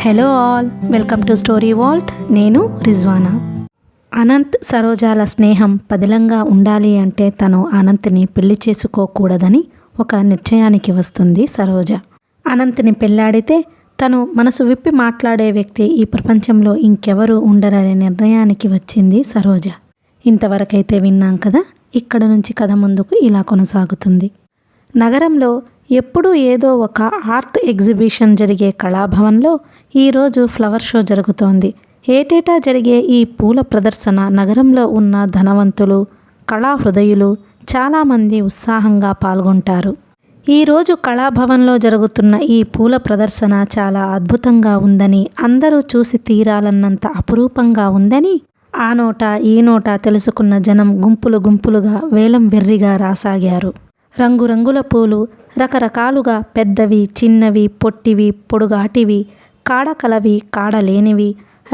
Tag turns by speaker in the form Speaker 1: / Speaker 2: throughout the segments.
Speaker 1: Hello all, welcome to story Walt. నేను రిజ్వానా. అనంత్ సరోజాల స్నేహం పదిలంగా ఉండాలి అంటే తను అనంత్ని పెళ్లి చేసుకోకూడదని ఒక నిశ్చయానికి వస్తుంది సరోజ. అనంత్ని పెళ్లాడితే తను మనసు విప్పి మాట్లాడే వ్యక్తి ఈ ప్రపంచంలో ఇంకెవరూ ఉండరనే నిర్ణయానికి వచ్చింది సరోజ. ఇంతవరకైతే విన్నాం కదా. ఇక్కడ నుంచి కథ ముందుకు ఇలా కొనసాగుతుంది. నగరంలో ఎప్పుడూ ఏదో ఒక ఆర్ట్ ఎగ్జిబిషన్ జరిగే కళాభవన్లో ఈరోజు ఫ్లవర్ షో జరుగుతోంది. ఏటేటా జరిగే ఈ పూల ప్రదర్శన నగరంలో ఉన్న ధనవంతులు, కళాహృదయులు చాలామంది ఉత్సాహంగా పాల్గొంటారు. ఈరోజు కళాభవన్లో జరుగుతున్న ఈ పూల ప్రదర్శన చాలా అద్భుతంగా ఉందని, అందరూ చూసి తీరాలన్నంత అపురూపంగా ఉందని ఆ నోట ఈ నోట తెలుసుకున్న జనం గుంపులు గుంపులుగా వేలం వెర్రిగా రాసాగారు. రంగురంగుల పూలు రకరకాలుగా, పెద్దవి, చిన్నవి, పొట్టివి, పొడుగాటివి, కాడకలవి, కాడలేనివి,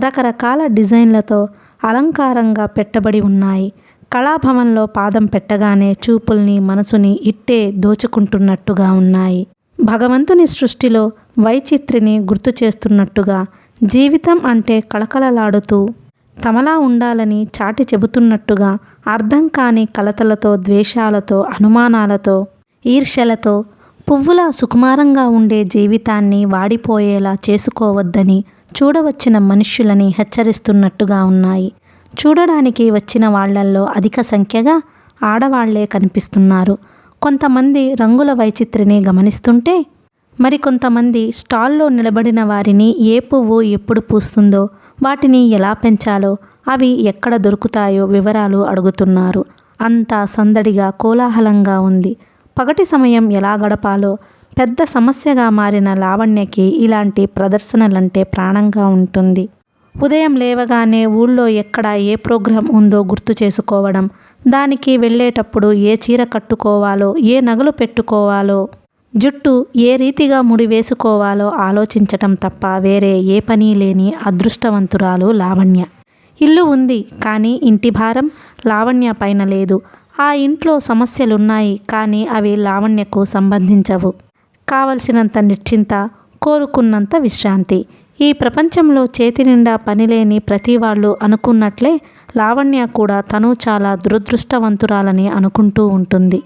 Speaker 1: రకరకాల డిజైన్లతో అలంకారంగా పెట్టబడి ఉన్నాయి. కళాభవన్లో పాదం పెట్టగానే చూపుల్ని, మనసుని ఇట్టే దోచుకుంటున్నట్టుగా ఉన్నాయి. భగవంతుని సృష్టిలో వైచిత్రిని గుర్తు చేస్తున్నట్టుగా, జీవితం అంటే కళకళలాడుతూ తమలా ఉండాలని చాటి చెబుతున్నట్టుగా, అర్థం కాని కలతలతో, ద్వేషాలతో, అనుమానాలతో, ఈర్ష్యలతో పువ్వులా సుకుమారంగా ఉండే జీవితాన్ని వాడిపోయేలా చేసుకోవద్దని చూడవచ్చిన మనుష్యులని హెచ్చరిస్తున్నట్టుగా ఉన్నాయి. చూడడానికి వచ్చిన వాళ్లల్లో అధిక సంఖ్యగా ఆడవాళ్లే కనిపిస్తున్నారు. కొంతమంది రంగుల వైచిత్రిని గమనిస్తుంటే, మరికొంతమంది స్టాల్లో నిలబడిన వారిని ఏ పువ్వు ఎప్పుడు పూస్తుందో, వాటిని ఎలా పెంచాలో, అవి ఎక్కడ దొరుకుతాయో వివరాలు అడుగుతున్నారు. అంతా సందడిగా, కోలాహలంగా ఉంది. పగటి సమయం ఎలా గడపాలో పెద్ద సమస్యగా మారిన లావణ్యకి ఇలాంటి ప్రదర్శనలంటే ప్రాణంగా ఉంటుంది. ఉదయం లేవగానే ఊళ్ళో ఎక్కడ ఏ ప్రోగ్రాం ఉందో గుర్తు చేసుకోవడం, దానికి వెళ్ళేటప్పుడు ఏ చీర కట్టుకోవాలో, ఏ నగలు పెట్టుకోవాలో, జుట్టు ఏ రీతిగా ముడి వేసుకోవాలో ఆలోచించటం తప్ప వేరే ఏ పని లేని అదృష్టవంతురాలు లావణ్య. ఇల్లు ఉంది, కానీ ఇంటి భారం లావణ్య పైన లేదు. ఆ ఇంట్లో సమస్యలున్నాయి, కానీ అవి లావణ్యకు సంబంధించవు. కావలసినంత నిశ్చింత, కోరుకున్నంత విశ్రాంతి. ఈ ప్రపంచంలో చేతి నిండా పనిలేని ప్రతి వాళ్ళు అనుకున్నట్లే లావణ్య కూడా తను చాలా దురదృష్టవంతురాలని అనుకుంటూ ఉంటుంది.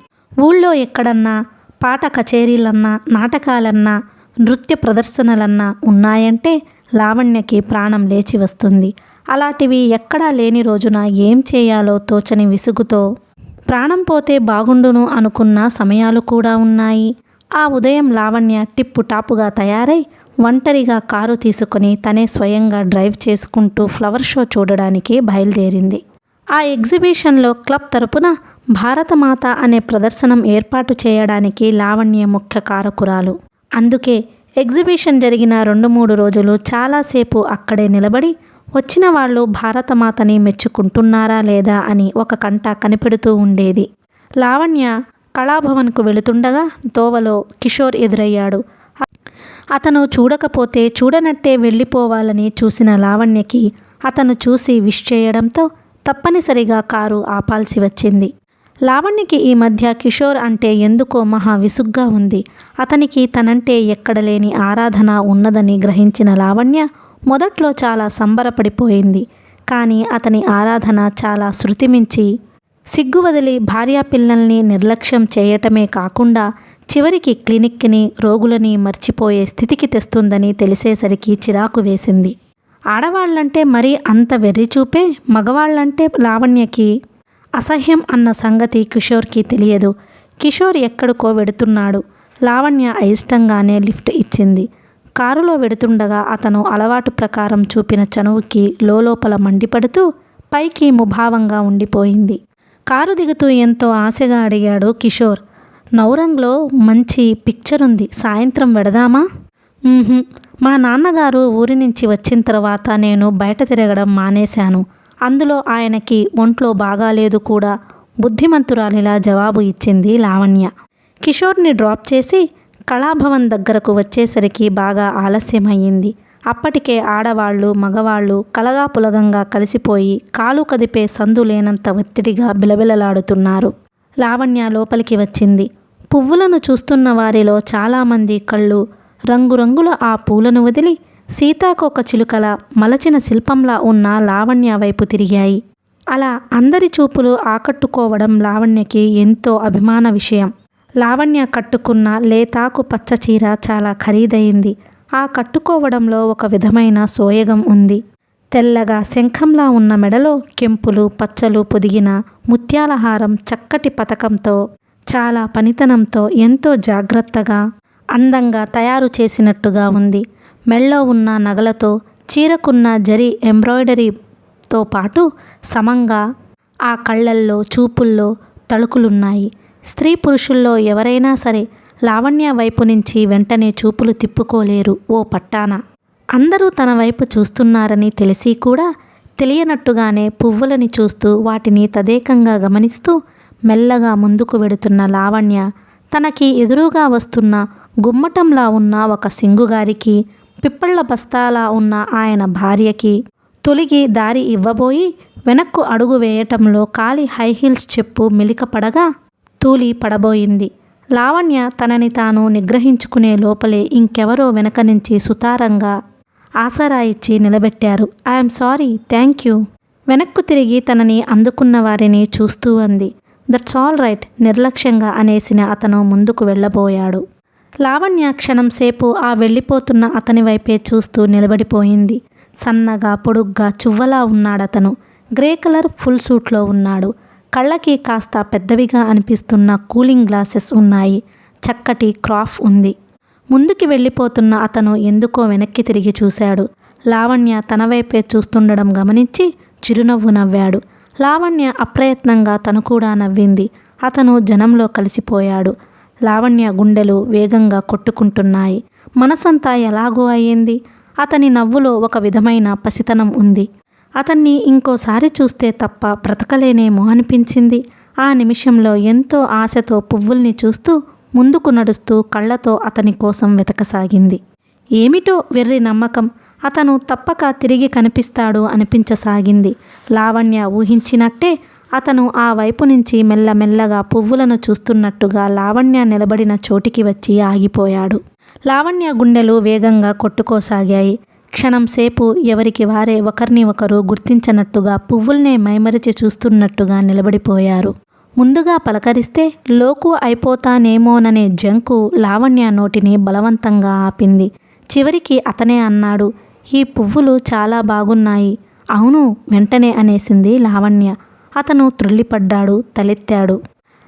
Speaker 1: ఊళ్ళో ఎక్కడన్నా పాట కచేరీలన్నా, నాటకాలన్నా, నృత్య ప్రదర్శనలన్నా ఉన్నాయంటే లావణ్యకి ప్రాణం లేచి వస్తుంది. అలాంటివి ఎక్కడా లేని రోజున ఏం చేయాలో తోచని విసుగుతో ప్రాణం పోతే బాగుండును అనుకున్న సమయాలు కూడా ఉన్నాయి. ఆ ఉదయం లావణ్య టిప్పు టాపుగా తయారై ఒంటరిగా కారు తీసుకుని తనే స్వయంగా డ్రైవ్ చేసుకుంటూ ఫ్లవర్ షో చూడడానికి బయలుదేరింది. ఆ ఎగ్జిబిషన్లో క్లబ్ తరపున భారతమాత అనే ప్రదర్శనం ఏర్పాటు చేయడానికి లావణ్య ముఖ్య కారకురాలు. అందుకే ఎగ్జిబిషన్ జరిగిన 2-3 రోజులు చాలాసేపు అక్కడే నిలబడి వచ్చిన వాళ్ళు భారతమాతని మెచ్చుకుంటున్నారా లేదా అని ఒక కంట కనిపెడుతూ ఉండేది. లావణ్య కళాభవన్కు వెళుతుండగా తోవలో కిషోర్ ఎదురయ్యాడు. అతను చూడకపోతే చూడనట్టే వెళ్ళిపోవాలని చూసిన లావణ్యకి అతను చూసి విష్ చేయడంతో తప్పనిసరిగా కారు ఆపాల్సి వచ్చింది. లావణ్యకి ఈ మధ్య కిషోర్ అంటే ఎందుకో మహా విసుగ్గా ఉంది. అతనికి తనంటే ఎక్కడలేని ఆరాధన ఉన్నదని గ్రహించిన లావణ్య మొదట్లో చాలా సంబరపడిపోయింది. కానీ అతని ఆరాధన చాలా శృతిమించి సిగ్గు వదిలి భార్యాపిల్లల్ని నిర్లక్ష్యం చేయటమే కాకుండా చివరికి క్లినిక్ని, రోగులని మర్చిపోయే స్థితికి తెస్తుందని తెలిసేసరికి చిరాకు వేసింది. ఆడవాళ్లంటే మరీ అంత వెర్రిచూపే మగవాళ్లంటే లావణ్యకి అసహ్యం అన్న సంగతి కిషోర్కి తెలియదు. కిషోర్ ఎక్కడికో వెడుతున్నాడు. లావణ్య అయిష్టంగానే లిఫ్ట్ ఇచ్చింది. కారులో వెడుతుండగా అతను అలవాటు ప్రకారం చూపిన చనువుకి లోలోపల మండిపడుతూ పైకి ముభావంగా ఉండిపోయింది. కారు దిగుతూ ఎంతో ఆశగా అడిగాడు కిషోర్, నౌరంగ్లో మంచి పిక్చర్ ఉంది, సాయంత్రం వెడదామా? మా నాన్నగారు ఊరి నుంచి వచ్చిన తర్వాత నేను బయట తిరగడం మానేశాను. అందులో ఆయనకి ఒంట్లో బాగాలేదు కూడా, బుద్ధిమంతురాలిలా జవాబు ఇచ్చింది లావణ్య. కిషోర్ని డ్రాప్ చేసి కళాభవన్ దగ్గరకు వచ్చేసరికి బాగా ఆలస్యమయ్యింది. అప్పటికే ఆడవాళ్ళు, మగవాళ్ళు కలగాపులగంగా కలిసిపోయి కాలు కదిపే సందు లేనంత ఒత్తిడిగా బిలబిలలాడుతున్నారు. లావణ్య లోపలికి వచ్చింది. పువ్వులను చూస్తున్న వారిలో చాలామంది కళ్ళు రంగురంగుల ఆ పూలను వదిలి సీతాకోక చిలుకల మలచిన శిల్పంలా ఉన్న లావణ్య వైపు తిరిగాయి. అలా అందరి చూపులు ఆకట్టుకోవడం లావణ్యకి ఎంతో అభిమాన విషయం. లావణ్య కట్టుకున్న లేతాకు పచ్చ చీర చాలా ఖరీదైంది. ఆ కట్టుకోవడంలో ఒక విధమైన సోయగం ఉంది. తెల్లగా శంఖంలా ఉన్న మెడలో కెంపులు పచ్చలు పొదిగిన ముత్యాల హారం చక్కటి పతకంతో చాలా పనితనంతో ఎంతో జాగ్రత్తగా అందంగా తయారు చేసినట్టుగా ఉంది. మెళ్ళో ఉన్న నగలతో చీరకున్న జరీ ఎంబ్రాయిడరీతో పాటు సమంగా ఆ కళ్ళల్లో చూపుల్లో తళుకులున్నాయి. స్త్రీ పురుషుల్లో ఎవరైనా సరే లావణ్య వైపు నుంచి వెంటనే చూపులు తిప్పుకోలేరు ఓ పట్టాన. అందరూ తన వైపు చూస్తున్నారని తెలిసి కూడా తెలియనట్టుగానే పువ్వులని చూస్తూ వాటిని తదేకంగా గమనిస్తూ మెల్లగా ముందుకు వెడుతున్న లావణ్య తనకి ఎదురుగా వస్తున్న గుమ్మటంలా ఉన్న ఒక సింగుగారికి, పిప్పళ్ల బస్తాలా ఉన్న ఆయన భార్యకి తొలిగి దారి ఇవ్వబోయి వెనక్కు అడుగు వేయటంలో కాలి హైహీల్స్ చెప్పు మెలికపడగా తూలి పడబోయింది. లావణ్య తనని తాను నిగ్రహించుకునే లోపలే ఇంకెవరో వెనక నుంచి సుతారంగా ఆసరా ఇచ్చి నిలబెట్టారు. I'm sorry, thank you. వెనక్కు తిరిగి తనని అందుకున్న వారిని చూస్తూ అంది. దట్స్ ఆల్ రైట్ నిర్లక్ష్యంగా అనేసిన అతను ముందుకు వెళ్ళబోయాడు. లావణ్య క్షణం సేపు ఆ వెళ్ళిపోతున్న అతని వైపే చూస్తూ నిలబడిపోయింది. సన్నగా పొడుగ్గా చువ్వలా ఉన్నాడతను. గ్రే కలర్ ఫుల్ సూట్లో ఉన్నాడు. కళ్ళకి కాస్త పెద్దవిగా అనిపిస్తున్న కూలింగ్ గ్లాసెస్ ఉన్నాయి. చక్కటి క్రాఫ్ ఉంది. ముందుకి వెళ్ళిపోతున్న అతను ఎందుకో వెనక్కి తిరిగి చూశాడు. లావణ్య తన వైపే చూస్తుండడం గమనించి చిరునవ్వు నవ్వాడు. లావణ్య అప్రయత్నంగా తను కూడా నవ్వింది. అతను జనంలో కలిసిపోయాడు. లావణ్య గుండెలు వేగంగా కొట్టుకుంటున్నాయి. మనసంతా ఎలాగో అయ్యింది. అతని నవ్వులో ఒక విధమైన పసితనం ఉంది. అతన్ని ఇంకోసారి చూస్తే తప్ప బ్రతకలేనేమో అనిపించింది. ఆ నిమిషంలో ఎంతో ఆశతో పువ్వుల్ని చూస్తూ ముందుకు నడుస్తూ కళ్ళతో అతని కోసం వెతకసాగింది. ఏమిటో వెర్రి నమ్మకం. అతను తప్పక తిరిగి కనిపిస్తాడు అనిపించసాగింది. లావణ్య ఊహించినట్టే అతను ఆ వైపు నుంచి మెల్లమెల్లగా పువ్వులను చూస్తున్నట్టుగా లావణ్య నిలబడిన చోటికి వచ్చి ఆగిపోయాడు. లావణ్య గుండెలు వేగంగా కొట్టుకోసాగాయి. క్షణం సేపు ఎవరికి వారే ఒకరిని ఒకరు గుర్తించనట్టుగా పువ్వుల్నే మైమరిచి చూస్తున్నట్టుగా నిలబడిపోయారు. ముందుగా పలకరిస్తే లోకు అయిపోతానేమోననే జంకు లావణ్య నోటిని బలవంతంగా ఆపింది. చివరికి అతనే అన్నాడు, ఈ పువ్వులు చాలా బాగున్నాయి. అవును వెంటనే అనేసింది లావణ్య. అతను త్రుళ్ళిపడ్డాడు, తలెత్తాడు.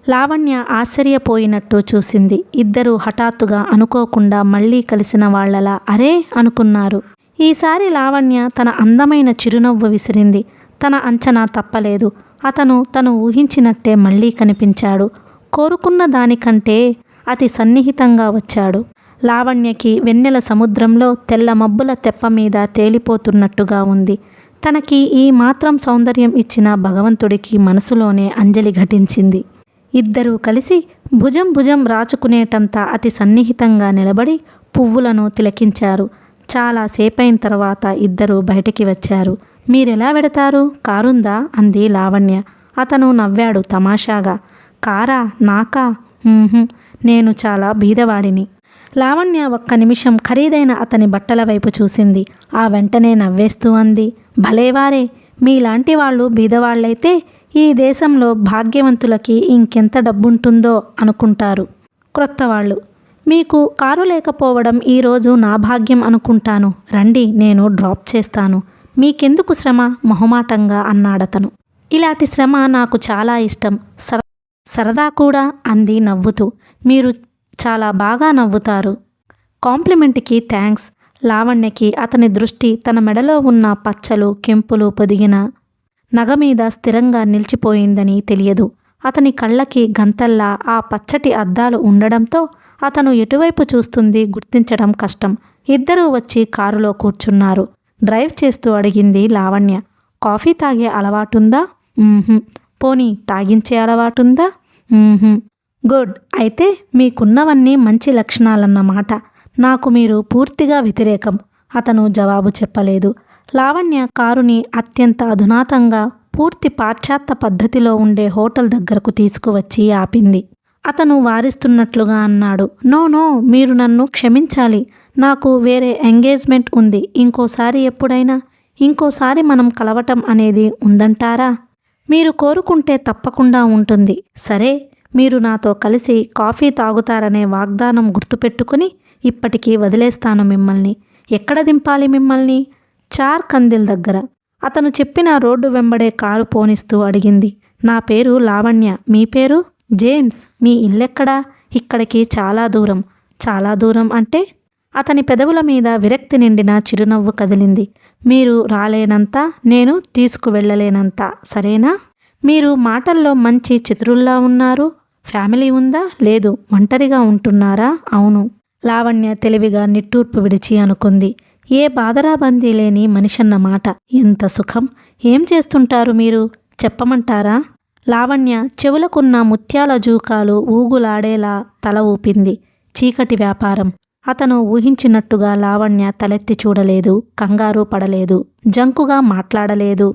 Speaker 1: లావణ్య ఆశ్చర్యపోయినట్టు చూసింది. ఇద్దరూ హఠాత్తుగా అనుకోకుండా మళ్ళీ కలిసిన వాళ్లలా అరే అనుకున్నారు. ఈసారి లావణ్య తన అందమైన చిరునవ్వు విసిరింది. తన అంచనా తప్పలేదు. అతను తను ఊహించినట్టే మళ్ళీ కనిపించాడు. కోరుకున్న దానికంటే అతి సన్నిహితంగా వచ్చాడు. లావణ్యకి వెన్నెల సముద్రంలో తెల్ల మబ్బుల తెప్ప మీద తేలిపోతున్నట్టుగా ఉంది. తనకి ఈ మాత్రం సౌందర్యం ఇచ్చిన భగవంతుడికి మనసులోనే అంజలి ఘటించింది. ఇద్దరూ కలిసి భుజం భుజం రాచుకునేటంత అతి సన్నిహితంగా నిలబడి పువ్వులను తిలకించారు. చాలా సేపైన తర్వాత ఇద్దరూ బయటికి వచ్చారు. మీరెలా వెడతారు? కారుందా? అంది లావణ్య. అతను నవ్వాడు తమాషాగా. కారా? నాకా? నేను చాలా బీదవాడిని. లావణ్య ఒక్క నిమిషం ఖరీదైన అతని బట్టల వైపు చూసింది. ఆ వెంటనే నవ్వేస్తూ అంది, భలేవారే, మీలాంటి వాళ్ళు బీదవాళ్ళైతే ఈ దేశంలో భాగ్యవంతులకి ఇంకెంత డబ్బుంటుందో అనుకుంటారు క్రొత్తవాళ్ళు. మీకు కారు లేకపోవడం ఈరోజు నా భాగ్యం అనుకుంటాను. రండి, నేను డ్రాప్ చేస్తాను. మీకెందుకు శ్రమ? మొహమాటంగా అన్నాడతను. ఇలాంటి శ్రమ నాకు చాలా ఇష్టం. సరదా కూడా అంది నవ్వుతూ. మీరు చాలా బాగా నవ్వుతారు. కాంప్లిమెంట్కి థ్యాంక్స్. లావణ్యకి అతని దృష్టి తన మెడలో ఉన్న పచ్చలు కెంపులు పొదిగిన నగ మీద స్థిరంగా నిలిచిపోయిందని తెలియదు. అతని కళ్ళకి గంతల్లా ఆ పచ్చటి అద్దాలు ఉండడంతో అతను ఎటువైపు చూస్తుంది గుర్తించడం కష్టం. ఇద్దరూ వచ్చి కారులో కూర్చున్నారు. డ్రైవ్ చేస్తూ అడిగింది లావణ్య, కాఫీ తాగే అలవాటుందా? పోనీ తాగించే అలవాటుందా? గుడ్. అయితే మీకున్నవన్నీ మంచి లక్షణాలన్నమాట. నాకు మీరు పూర్తిగా వ్యతిరేకం. అతను జవాబు చెప్పలేదు. లావణ్య కారుని అత్యంత అధునాతంగా పూర్తి పాశ్చాత్య పద్ధతిలో ఉండే హోటల్ దగ్గరకు తీసుకువచ్చి ఆపింది. అతను వారిస్తున్నట్లుగా అన్నాడు, నో, మీరు నన్ను క్షమించాలి. నాకు వేరే ఎంగేజ్మెంట్ ఉంది. ఇంకోసారి మనం కలవటం అనేది ఉందంటారా? మీరు కోరుకుంటే తప్పకుండా ఉంటుంది. సరే, మీరు నాతో కలిసి కాఫీ తాగుతారనే వాగ్దానం గుర్తుపెట్టుకుని ఇప్పటికీ వదిలేస్తాను మిమ్మల్ని. ఎక్కడ దింపాలి మిమ్మల్ని? చార్ కందిల్ దగ్గర. అతను చెప్పిన రోడ్డు వెంబడే కారు పోనిస్తూ అడిగింది. నా పేరు లావణ్య. మీ పేరు? జేమ్స్. మీ ఇల్లెక్కడా? ఇక్కడికి చాలా దూరం. చాలా దూరం అంటే? అతని పెదవుల మీద విరక్తి నిండిన చిరునవ్వు కదిలింది. మీరు రాలేనంత, నేను తీసుకువెళ్ళలేనంత, సరేనా? మీరు మాటల్లో మంచి చతురుల్లా ఉన్నారు. ఫ్యామిలీ ఉందా? లేదు. ఒంటరిగా ఉంటున్నారా? అవును. లావణ్య తెలివిగా నిట్టూర్పు విడిచి అనుకుంది. ఏ బాదరాబందీ లేని మనిషన్నమాట. ఎంత సుఖం. ఏం చేస్తుంటారు మీరు? చెప్పమంటారా? లావణ్య చెవులకున్న ముత్యాల జూకాలు ఊగులాడేలా తల ఊపింది. చీకటి వ్యాపారం. అతను ఊహించినట్టుగా లావణ్య తలెత్తి చూడలేదు, కంగారు పడలేదు, జంకుగా మాట్లాడలేదు.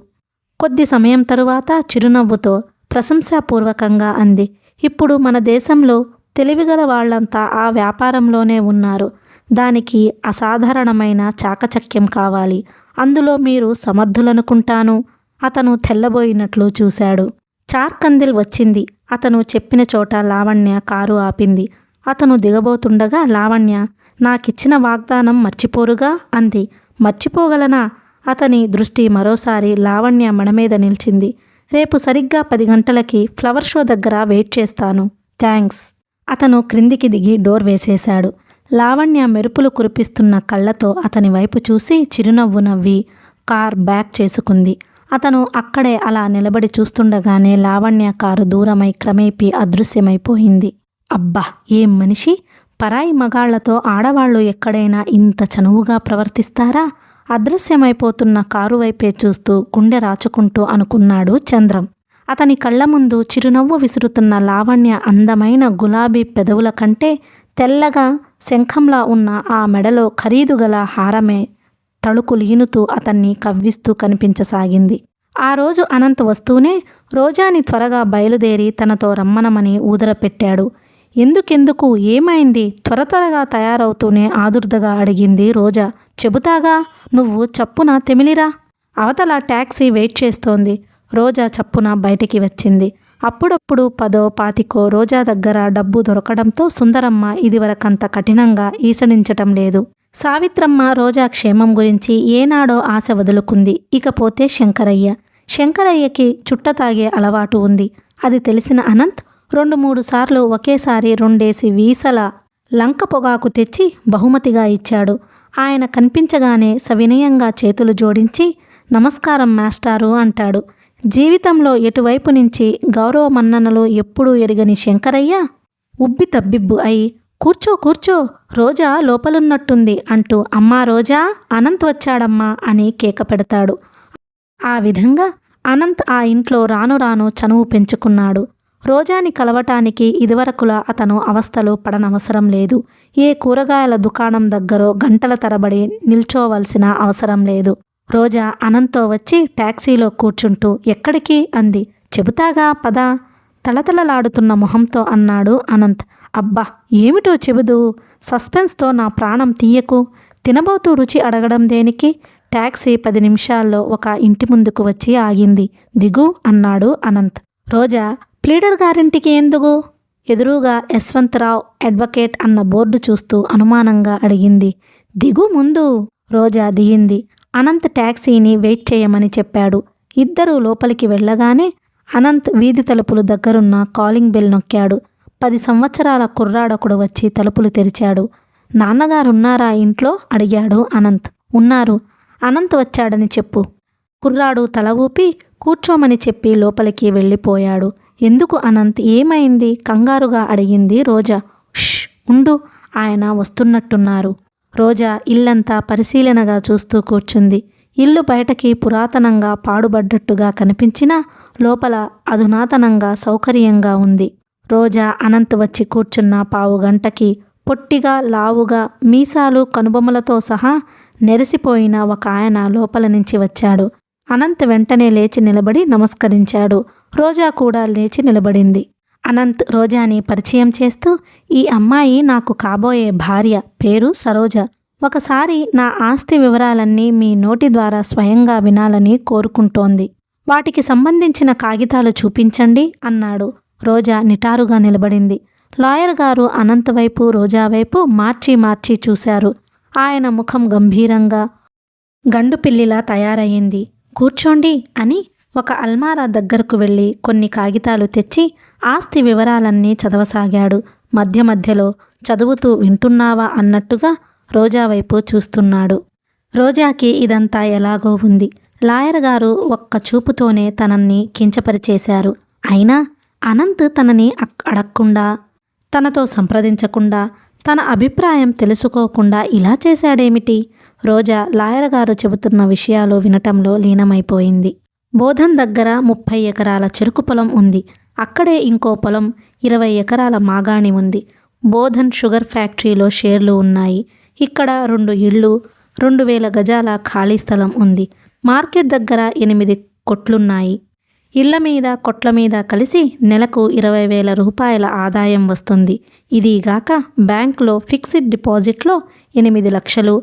Speaker 1: కొద్ది సమయం తరువాత చిరునవ్వుతో ప్రశంసాపూర్వకంగా అంది. ఇప్పుడు మన దేశంలో తెలివిగల వాళ్లంతా ఆ వ్యాపారంలోనే ఉన్నారు. దానికి అసాధారణమైన చాకచక్యం కావాలి. అందులో మీరు సమర్థులనుకుంటాను. అతను తెల్లబోయినట్లు చూశాడు. చార్కందిల్ వచ్చింది. అతను చెప్పిన చోట లావణ్య కారు ఆపింది. అతను దిగబోతుండగా లావణ్య, నాకిచ్చిన వాగ్దానం మర్చిపోరుగా అంది. మర్చిపోగలనా? అతని దృష్టి మరోసారి లావణ్య మెడమీద నిలిచింది. రేపు సరిగ్గా 10 గంటలకి ఫ్లవర్ షో దగ్గర వెయిట్ చేస్తాను. థ్యాంక్స్. అతను క్రిందికి దిగి డోర్ వేసేశాడు. లావణ్య మెరుపులు కురిపిస్తున్న కళ్ళతో అతని వైపు చూసి చిరునవ్వు నవ్వి కార్ బ్యాక్ చేసుకుంది. అతను అక్కడే అలా నిలబడి చూస్తుండగానే లావణ్య కారు దూరమై క్రమేపీ అదృశ్యమైపోయింది. అబ్బా, ఏం మనిషి! పరాయి మగాళ్లతో ఆడవాళ్లు ఎక్కడైనా ఇంత చనువుగా ప్రవర్తిస్తారా? అదృశ్యమైపోతున్న కారు వైపే చూస్తూ గుండె రాచుకుంటూ అనుకున్నాడు చంద్రం. అతని కళ్ల ముందు చిరునవ్వు విసురుతున్న లావణ్య అందమైన గులాబీ పెదవుల కంటే తెల్లగా శంఖంలా ఉన్న ఆ మెడలో ఖరీదుగల హారమే తళుకులీనుతూ అతన్ని కవ్విస్తూ కనిపించసాగింది. ఆ రోజు అనంత్ వస్తూనే రోజాని త్వరగా బయలుదేరి తనతో రమ్మనమని ఊదరపెట్టాడు. ఎందుకెందుకు, ఏమైంది? త్వరగా తయారవుతూనే ఆదుర్దగా అడిగింది రోజా. చెబుతాగా, నువ్వు చప్పున తెమిలిరా. అవతల టాక్సీ వెయిట్ చేస్తోంది. రోజా చప్పున బయటికి వచ్చింది. అప్పుడప్పుడు 10 20 రోజా దగ్గర డబ్బు దొరకడంతో సుందరమ్మ ఇదివరకంత కఠినంగా ఈసడించటం లేదు. సావిత్రమ్మ రోజా క్షేమం గురించి ఏనాడో ఆశ వదులుకుంది. ఇకపోతే శంకరయ్యకి చుట్ట తాగే అలవాటు ఉంది. అది తెలిసిన అనంత్ 2-3 సార్లు ఒకేసారి 2 వీసల లంక పొగాకు తెచ్చి బహుమతిగా ఇచ్చాడు. ఆయన కనిపించగానే సవినయంగా చేతులు జోడించి నమస్కారం మాస్టారు అంటాడు. జీవితంలో ఎటువైపు నుంచి గౌరవ మన్ననలు ఎప్పుడూ ఎరగని శంకరయ్య ఉబ్బి తబ్బిబ్బు అయి కూర్చో రోజా లోపలున్నట్టుంది అంటూ అమ్మా రోజా, అనంత్ వచ్చాడమ్మా అని కేక పెడతాడు. ఆ విధంగా అనంత్ ఆ ఇంట్లో రాను రాను చనువు పెంచుకున్నాడు. రోజాని కలవటానికి ఇదివరకులా అతను అవస్థలు పడనవసరం లేదు. ఏ కూరగాయల దుకాణం దగ్గరో గంటల తరబడి నిల్చోవలసిన అవసరం లేదు. రోజా అనంత్తో వచ్చి టాక్సీలో కూర్చుంటూ ఎక్కడికి అంది. చెబుతాగా పద, తళతళలాడుతున్న మొహంతో అన్నాడు అనంత్. అబ్బా, ఏమిటో చెబుదు, సస్పెన్స్తో నా ప్రాణం తీయకు. తినబోతూ రుచి అడగడం దేనికి? టాక్సీ 10 నిమిషాల్లో ఒక ఇంటి ముందుకు వచ్చి ఆగింది. దిగు అన్నాడు అనంత్. రోజా, ప్లీడర్ గారింటికి ఎందుకు? ఎదురుగా యశ్వంతరావు అడ్వకేట్ అన్న బోర్డు చూస్తూ అనుమానంగా అడిగింది. దిగు ముందు. రోజా దిగింది. అనంత్ టాక్సీని వెయిట్ చేయమని చెప్పాడు. ఇద్దరూ లోపలికి వెళ్ళగానే అనంత్ వీధి తలుపులు దగ్గరున్న కాలింగ్ బెల్ నొక్కాడు. 10 సంవత్సరాల కుర్రాడొకడు వచ్చి తలుపులు తెరిచాడు. నాన్నగారున్నారా ఇంట్లో? అడిగాడు అనంత్. ఉన్నారు. అనంత్ వచ్చాడని చెప్పు. కుర్రాడు తల ఊపి కూర్చోమని చెప్పి లోపలికి వెళ్ళిపోయాడు. ఎందుకు అనంత్, ఏమైంది? కంగారుగా అడిగింది రోజా. ష్ ఉండు, ఆయన వస్తున్నట్టున్నారు. రోజా ఇల్లంతా పరిశీలనగా చూస్తూ కూర్చుంది. ఇల్లు బయటకి పురాతనంగా పాడుబడ్డట్టుగా కనిపించినా లోపల అధునాతనంగా సౌకర్యంగా ఉంది. రోజా అనంత్ వచ్చి కూర్చున్న 15 గంటకి పొట్టిగా లావుగా మీసాలు కనుబొమ్మలతో సహా నెరిసిపోయిన ఒక ఆయన లోపల నుంచి వచ్చాడు. అనంత్ వెంటనే లేచి నిలబడి నమస్కరించాడు. రోజా కూడా లేచి నిలబడింది. అనంత్ రోజాని పరిచయం చేస్తూ, ఈ అమ్మాయి నాకు కాబోయే భార్య, పేరు సరోజ. ఒకసారి నా ఆస్తి వివరాలన్నీ మీ నోటి ద్వారా స్వయంగా వినాలని కోరుకుంటోంది. వాటికి సంబంధించిన కాగితాలు చూపించండి అన్నాడు. రోజా నిటారుగా నిలబడింది. లాయర్ గారు అనంత్ వైపు, రోజా వైపు మార్చి మార్చి చూశారు. ఆయన ముఖం గంభీరంగా గండుపిల్లిలా తయారయ్యింది. కూర్చోండి అని ఒక అల్మారా దగ్గరకు వెళ్ళి కొన్ని కాగితాలు తెచ్చి ఆస్తి వివరాలన్నీ చదవసాగాడు. మధ్య మధ్యలో చదువుతూ వింటున్నావా అన్నట్టుగా రోజా వైపు చూస్తున్నాడు. రోజాకి ఇదంతా ఎలాగో ఉంది. లాయర్ గారు ఒక్క చూపుతోనే తనని కించపరిచేశారు. అయినా అనంత్ తనని అడగకుండా, తనతో సంప్రదించకుండా, తన అభిప్రాయం తెలుసుకోకుండా ఇలా చేశాడేమిటి? రోజా లాయర్ గారు చెబుతున్న విషయాలు వినటంలో లీనమైపోయింది. బోధన్ దగ్గర 30 ఎకరాల చెరుకు పొలం ఉంది. అక్కడే ఇంకో పొలం 20 ఎకరాల మాగాణి ఉంది. బోధన్ షుగర్ ఫ్యాక్టరీలో షేర్లు ఉన్నాయి. ఇక్కడ 2 ఇళ్ళు, 2000 గజాల ఖాళీ స్థలం ఉంది. మార్కెట్ దగ్గర 8 కొట్లున్నాయి. ఇళ్ల మీద కొట్ల మీద కలిసి నెలకు 20,000 రూపాయల ఆదాయం వస్తుంది. ఇదిగాక బ్యాంకులో ఫిక్స్డ్ డిపాజిట్లో 8 లక్షలు,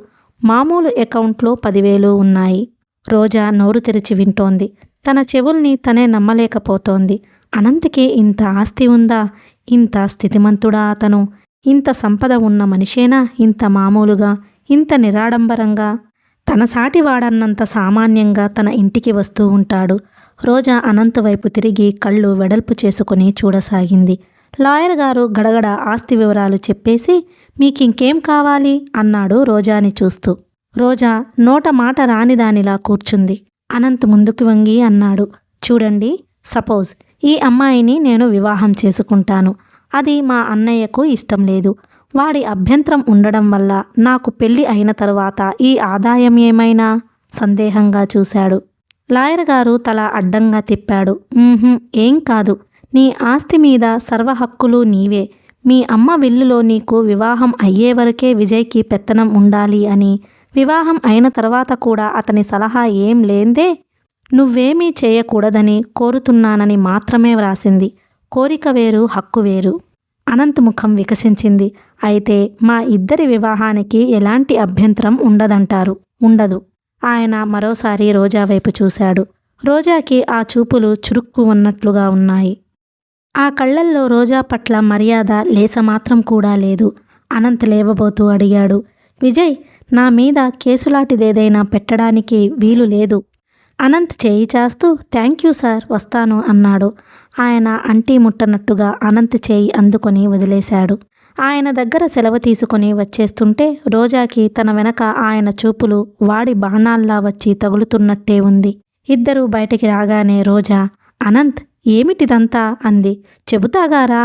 Speaker 1: మామూలు అకౌంట్లో 10,000 ఉన్నాయి. రోజా నోరు తెరిచి వింటోంది. తన చెవుల్ని తనే నమ్మలేకపోతోంది. అనంత్కి ఇంత ఆస్తి ఉందా? ఇంత స్థితిమంతుడా అతను? ఇంత సంపద ఉన్న మనిషేనా ఇంత మామూలుగా, ఇంత నిరాడంబరంగా, తన సాటివాడన్నంత సామాన్యంగా తన ఇంటికి వస్తూ ఉంటాడు? రోజా అనంత్ వైపు తిరిగి కళ్ళు వెడల్పు చేసుకుని చూడసాగింది. లాయర్ గారు గడగడ ఆస్తి వివరాలు చెప్పేసి, మీకింకేం కావాలి అన్నాడు రోజాని చూస్తూ. రోజా నోట మాట రానిదానిలా కూర్చుంది. అనంత్ ముందుకు వంగి అన్నాడు, చూడండి, సపోజ్ ఈ అమ్మాయిని నేను వివాహం చేసుకుంటాను. అది మా అన్నయ్యకు ఇష్టం లేదు. వాడి అభ్యంతరం ఉండడం వల్ల నాకు పెళ్లి అయిన తరువాత ఈ ఆదాయం ఏమైనా? సందేహంగా చూశాడు. లాయర్ గారు తల అడ్డంగా తిప్పాడు. ఏం కాదు. నీ ఆస్తి మీద సర్వ హక్కులు నీవే. మీ అమ్మ విల్లులో నీకు వివాహం అయ్యే వరకే విజయ్కి పెత్తనం ఉండాలి అని, వివాహం అయిన తర్వాత కూడా అతని సలహా ఏం లేందే నువ్వేమీ చేయకూడదని కోరుతున్నానని మాత్రమే వ్రాసింది. కోరిక వేరు, హక్కు వేరు. అనంత్ ముఖం వికసించింది. అయితే మా ఇద్దరి వివాహానికి ఎలాంటి అభ్యంతరం ఉండదంటారు? ఉండదు. ఆయన మరోసారి రోజా వైపు చూశాడు. రోజాకి ఆ చూపులు చురుక్కు ఉన్నట్లుగా ఉన్నాయి. ఆ కళ్ళల్లో రోజా పట్ల మర్యాద లేసమాత్రం కూడా లేదు. అనంత్ లేవబోతూ అడిగాడు, విజయ్, నా మీద కేసులాంటిదేదైనా పెట్టడానికి వీలు లేదు. అనంత్ చేయి చేస్తూ థ్యాంక్ యూ సార్, వస్తాను అన్నాడు. ఆయన అంటీ ముట్టనట్టుగా అనంత్ చేయి అందుకొని వదిలేశాడు. ఆయన దగ్గర సెలవు తీసుకొని వచ్చేస్తుంటే రోజాకి తన వెనక ఆయన చూపులు వాడి బాణాల్లా వచ్చి తగులుతున్నట్టే ఉంది. ఇద్దరూ బయటికి రాగానే రోజా, అనంత్, ఏమిటిదంతా అంది. చెబుతాగారా?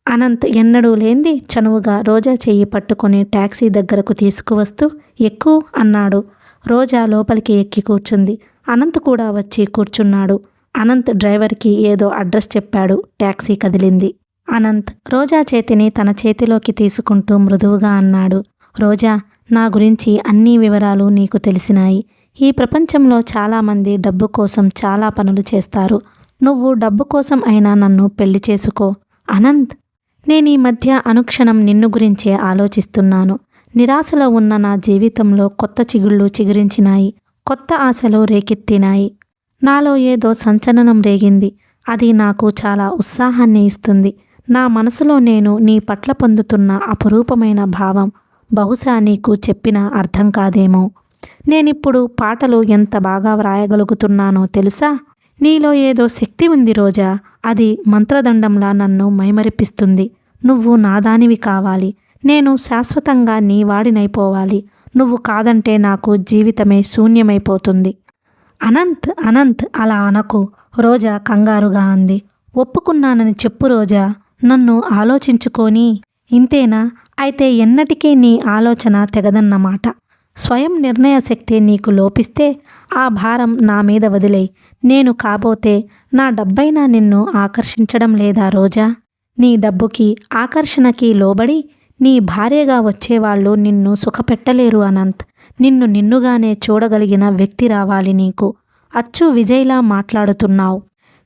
Speaker 1: అనంత్ ఎన్నడూ లేంది చనువుగా రోజా చెయ్యి పట్టుకొని టాక్సీ దగ్గరకు తీసుకువస్తూ ఎక్కు అన్నాడు. రోజా లోపలికి ఎక్కి కూర్చుంది. అనంత్ కూడా వచ్చి కూర్చున్నాడు. అనంత్ డ్రైవర్కి ఏదో అడ్రస్ చెప్పాడు. టాక్సీ కదిలింది. అనంత్ రోజా చేతిని తన చేతిలోకి తీసుకుంటూ మృదువుగా అన్నాడు, రోజా, నా గురించి అన్ని వివరాలు నీకు తెలిసినాయి. ఈ ప్రపంచంలో చాలామంది డబ్బు కోసం చాలా పనులు చేస్తారు. నువ్వు డబ్బు కోసం అయినా నన్ను పెళ్లి చేసుకో. అనంత్, నేనీ మధ్య అనుక్షణం నిన్ను గురించే ఆలోచిస్తున్నాను. నిరాశలో ఉన్న నా జీవితంలో కొత్త చిగుళ్ళు చిగురించినాయి. కొత్త ఆశలు రేకెత్తినాయి. నాలో ఏదో సంచలనం రేగింది. అది నాకు చాలా ఉత్సాహాన్ని ఇస్తుంది. నా మనసులో నేను నీ పట్ల పొందుతున్న అపురూపమైన భావం బహుశా నీకు చెప్పినా అర్థం కాదేమో. నేనిప్పుడు పాటలు ఎంత బాగా వ్రాయగలుగుతున్నానో తెలుసా? నీలో ఏదో శక్తి ఉంది రోజా. అది మంత్రదండంలా నన్ను మైమరిపిస్తుంది. నువ్వు నాదానివి కావాలి. నేను శాశ్వతంగా నీ వాడినైపోవాలి. నువ్వు కాదంటే నాకు జీవితమే శూన్యమైపోతుంది. అనంత్, అనంత్, అలా అనకు, రోజా కంగారుగా అంది. ఒప్పుకున్నానని చెప్పు రోజా. నన్ను ఆలోచించుకొని ఇంతేనా? అయితే ఎన్నటికీ నీ ఆలోచన తెగదన్నమాట. స్వయం నిర్ణయ శక్తి నీకు లోపిస్తే ఆ భారం నా మీద వదిలేయ్. నేను కాబోతే నా డబ్బైనా నిన్ను ఆకర్షించడం లేదా రోజా? నీ డబ్బుకి, ఆకర్షణకి లోబడి నీ భార్యగా వచ్చేవాళ్ళు నిన్ను సుఖపెట్టలేరు అనంత్. నిన్ను నిన్నుగానే చూడగలిగిన వ్యక్తి రావాలి నీకు. అచ్చు విజయ్లా మాట్లాడుతున్నావు.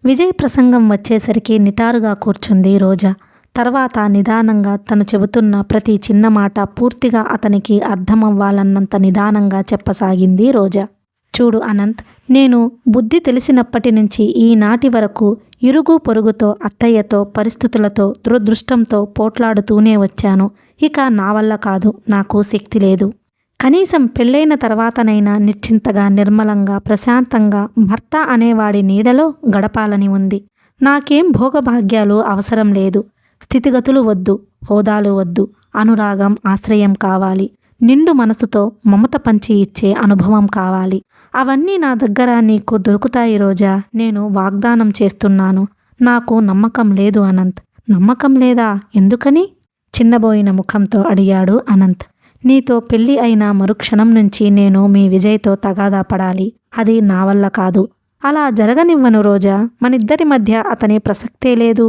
Speaker 1: విజయ్ ప్రసంగం వచ్చేసరికి నిటారుగా కూర్చుంది రోజా. తర్వాత నిదానంగా తను చెబుతున్న ప్రతి చిన్న మాట పూర్తిగా అతనికి అర్థమవ్వాలన్నంత నిదానంగా చెప్పసాగింది రోజా. చూడు అనంత్, నేను బుద్ధి తెలిసినప్పటి నుంచి ఈనాటి వరకు ఇరుగు పొరుగుతో, అత్తయ్యతో, పరిస్థితులతో, దురదృష్టంతో పోట్లాడుతూనే వచ్చాను. ఇక నా వల్ల కాదు, నాకు శక్తి లేదు. కనీసం పెళ్ళైన తర్వాతనైనా నిశ్చింతగా, నిర్మలంగా, ప్రశాంతంగా భర్త అనేవాడి నీడలో గడపాలని ఉంది. నాకేం భోగభాగ్యాలు అవసరం లేదు. స్థితిగతులు వద్దు, హోదాలు వద్దు. అనురాగం, ఆశ్రయం కావాలి. నిండు మనసుతో మమత పంచి ఇచ్చే అనుభవం కావాలి. అవన్నీ నా దగ్గర నీకు దొరుకుతాయి రోజా. నేను వాగ్దానం చేస్తున్నాను. నాకు నమ్మకం లేదు అనంత్. నమ్మకం లేదా? ఎందుకని? చిన్నబోయిన ముఖంతో అడిగాడు అనంత్. నీతో పెళ్ళి అయిన మరుక్షణం నుంచి నేను మీ విజయ్తో తగాదా పడాలి. అది నా వల్ల కాదు. అలా జరగనివ్వను రోజా. మనిద్దరి మధ్య అతని ప్రసక్తే లేదు.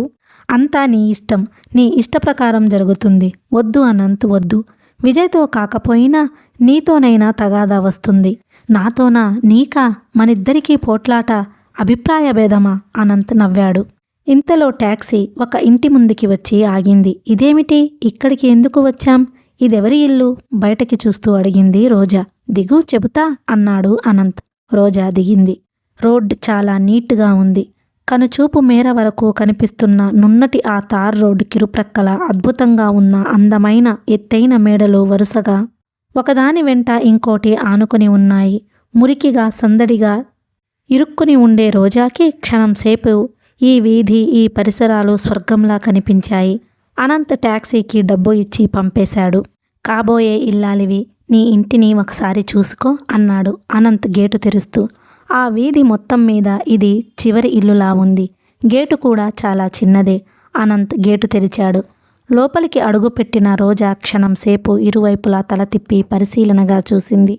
Speaker 1: అంతా నీ ఇష్టం. నీ ఇష్టప్రకారం జరుగుతుంది. వద్దు అనంత్, వద్దు. విజయ్తో కాకపోయినా నీతోనైనా తగాదా వస్తుంది. నాతోనా, నీకా? మనిద్దరికీ పోట్లాట, అభిప్రాయ భేదమా? అనంత్ నవ్వాడు. ఇంతలో టాక్సీ ఒక ఇంటి ముందుకి వచ్చి ఆగింది. ఇదేమిటి, ఇక్కడికి ఎందుకు వచ్చాం? ఇదెవరి ఇల్లు? బయటకి చూస్తూ అడిగింది రోజా. దిగు, చెబుతా అన్నాడు అనంత్. రోజా దిగింది. రోడ్ చాలా నీట్గా ఉంది. కనుచూపు మేర వరకు కనిపిస్తున్న నున్నటి ఆ తార్ రోడ్డు కిరుప్రక్కల అద్భుతంగా ఉన్న అందమైన ఎత్తైన మేడలు వరుసగా ఒకదాని వెంట ఇంకోటి ఆనుకొని ఉన్నాయి. మురికిగా, సందడిగా ఇరుక్కుని ఉండే రోజాకి క్షణంసేపు ఈ వీధి, ఈ పరిసరాలు స్వర్గంలా కనిపించాయి. అనంత్ టాక్సీకి డబ్బు ఇచ్చి పంపేశాడు. కాబోయే ఇల్లాలివి, నీ ఇంటిని ఒకసారి చూసుకో అన్నాడు అనంత్ గేటు తెరుస్తూ. ఆ వీధి మొత్తం మీద ఇది చివరి ఇల్లులా ఉంది. గేటు కూడా చాలా చిన్నదే. అనంత్ గేటు తెరిచాడు. లోపలికి అడుగుపెట్టిన రోజా క్షణంసేపు ఇరువైపులా తల తిప్పి పరిశీలనగా చూసింది.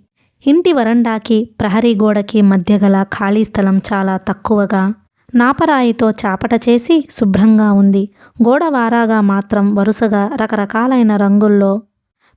Speaker 1: ఇంటి వరండాకి, ప్రహరీ గోడకి మధ్య గల ఖాళీ స్థలం చాలా తక్కువగా నాపరాయితో చాపట చేసి శుభ్రంగా ఉంది. గోడ వారాగా మాత్రం వరుసగా రకరకాలైన రంగుల్లో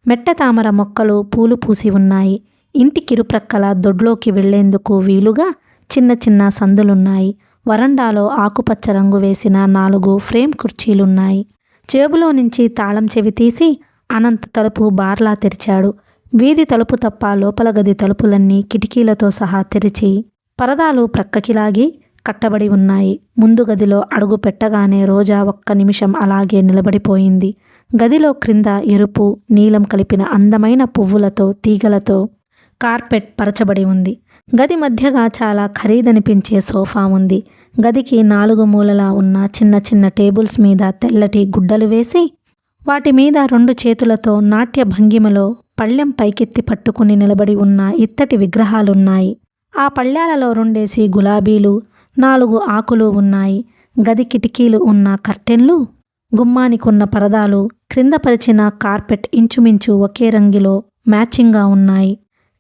Speaker 1: మెట్టతామర మొక్కలు, పూలు పూసి ఉన్నాయి. ఇంటి కిరుప్రక్కల దొడ్లోకి వెళ్లేందుకు వీలుగా చిన్న చిన్న సందులున్నాయి. వరండాలో ఆకుపచ్చ రంగు వేసిన 4 ఫ్రేమ్ కుర్చీలున్నాయి. జేబులో నుంచి తాళం చెవి తీసి అనంత్ తలుపు బార్లా తెరిచాడు. వీధి తలుపు తప్ప లోపల గది తలుపులన్నీ కిటికీలతో సహా తెరిచి పరదాలు ప్రక్కకి లాగి కట్టబడి ఉన్నాయి. ముందు గదిలో అడుగు పెట్టగానే రోజా ఒక్క నిమిషం అలాగే నిలబడిపోయింది. గదిలో క్రింద ఎరుపు, నీలం కలిపిన అందమైన పువ్వులతో, తీగలతో కార్పెట్ పరచబడి ఉంది. గది మధ్యగా చాలా ఖరీదనిపించే సోఫా ఉంది. గదికి 4 మూలలా ఉన్న చిన్న చిన్న టేబుల్స్ మీద తెల్లటి గుడ్డలు వేసి వాటి మీద 2 చేతులతో నాట్య భంగిమలో పళ్ళెం పైకెత్తి పట్టుకుని నిలబడి ఉన్న ఇత్తటి విగ్రహాలున్నాయి. ఆ పళ్ళాలలో 2 గులాబీలు, 4 ఆకులు ఉన్నాయి. గది కిటికీలు ఉన్న కర్టెన్లు, గుమ్మానికున్న పరదాలు, క్రింద పరిచిన కార్పెట్ ఇంచుమించు ఒకే రంగులో మ్యాచింగ్గా ఉన్నాయి.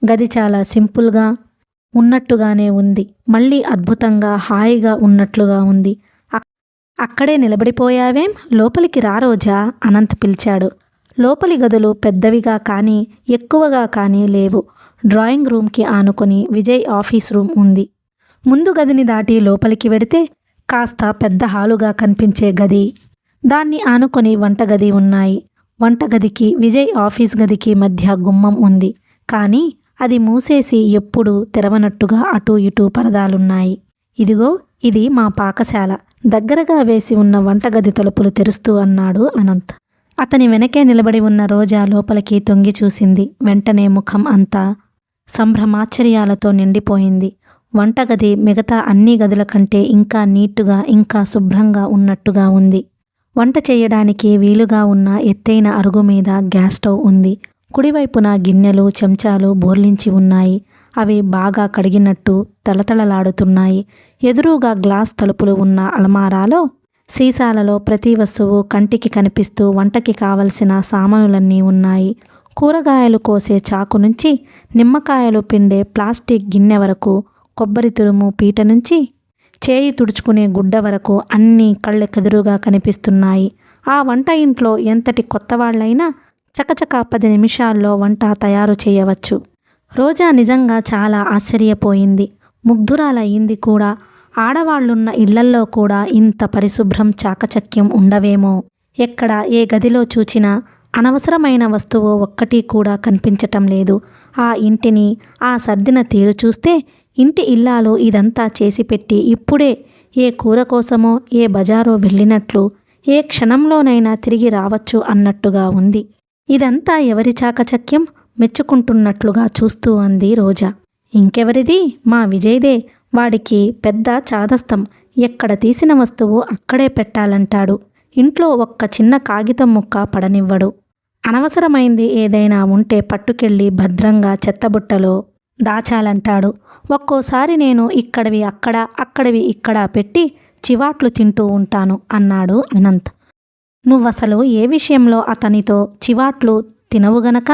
Speaker 1: గది చాలా సింపుల్గా ఉన్నట్టుగానే ఉంది. మళ్ళీ అద్భుతంగా, హాయిగా ఉన్నట్లుగా ఉంది. అక్కడే నిలబడిపోయావేం? లోపలికి రా రోజా అనంత్ పిలిచాడు. లోపలి గదులు పెద్దవిగా కానీ ఎక్కువగా కానీ లేవు. డ్రాయింగ్ రూమ్కి ఆనుకొని విజయ్ ఆఫీస్ రూమ్ ఉంది. ముందు గదిని దాటి లోపలికి వెడితే కాస్త పెద్ద హాలుగా కనిపించే గది, దాన్ని ఆనుకొని వంటగది ఉన్నాయి. వంటగదికి, విజయ్ ఆఫీస్ గదికి మధ్య గుమ్మం ఉంది. కానీ అది మూసేసి ఎప్పుడూ తెరవనట్టుగా అటూ ఇటూ పరదాలున్నాయి. ఇదిగో, ఇది మా పాకశాల. దగ్గరగా వేసి ఉన్న వంటగది తలుపులు తెరుస్తూ అన్నాడు అనంత్. అతని వెనకే నిలబడి ఉన్న రోజా లోపలికి తొంగి చూసింది. వెంటనే ముఖం అంతా సంభ్రమాశ్చర్యాలతో నిండిపోయింది. వంటగది మిగతా అన్ని గదుల కంటే ఇంకా నీటుగా, ఇంకా శుభ్రంగా ఉన్నట్టుగా ఉంది. వంట చేయడానికి వీలుగా ఉన్న ఎత్తైన అరుగు మీద గ్యాస్ స్టవ్ ఉంది. కుడివైపున గిన్నెలు, చెంచాలు బోర్లించి ఉన్నాయి. అవి బాగా కడిగినట్టు తళతళలాడుతున్నాయి. ఎదురుగా గ్లాస్ తలుపులు ఉన్న అలమారాలో సీసాలలో ప్రతి వస్తువు కంటికి కనిపిస్తూ వంటకి కావలసిన సామానులన్నీ ఉన్నాయి. కూరగాయలు కోసే చాకు నుంచి నిమ్మకాయలు పిండే ప్లాస్టిక్ గిన్నె వరకు, కొబ్బరి తురుము పీట నుంచి చేయి తుడుచుకునే గుడ్డ వరకు అన్నీ కళ్ళెకెదురుగా కనిపిస్తున్నాయి. ఆ వంట ఇంట్లో ఎంతటి కొత్తవాళ్లైనా చకచక 10 నిమిషాల్లో వంట తయారు చేయవచ్చు. రోజా నిజంగా చాలా ఆశ్చర్యపోయింది. ముగ్ధురాలయ్యింది కూడా. ఆడవాళ్లున్న ఇళ్లల్లో కూడా ఇంత పరిశుభ్రం, చాకచక్యం ఉండవేమో. ఎక్కడ ఏ గదిలో చూచినా అనవసరమైన వస్తువు ఒక్కటి కూడా కనిపించటం లేదు. ఆ ఇంటిని, ఆ సర్దిన తీరు చూస్తే ఇంటి ఇల్లాలు ఇదంతా చేసిపెట్టి ఇప్పుడే ఏ కూర కోసమో ఏ బజారో వెళ్ళినట్లు ఏ క్షణంలోనైనా తిరిగి రావచ్చు అన్నట్టుగా ఉంది. ఇదంతా ఎవరి చాకచక్యం? మెచ్చుకుంటున్నట్లుగా చూస్తూ అంది రోజా. ఇంకెవరిది? మా విజయ్దే. వాడికి పెద్ద చాదస్తం. ఎక్కడ తీసిన వస్తువు అక్కడే పెట్టాలంటాడు. ఇంట్లో ఒక్క చిన్న కాగితం ముక్క పడనివ్వడు. అనవసరమైంది ఏదైనా ఉంటే పట్టుకెళ్ళి భద్రంగా చెత్తబుట్టలో దాచాలంటాడు. ఒక్కోసారి నేను ఇక్కడివి అక్కడ, అక్కడివి ఇక్కడ పెట్టి చివాట్లు తింటూ ఉంటాను అన్నాడు అనంత్. నువ్వసలు ఏ విషయంలో అతనితో చివాట్లు తినవుగనక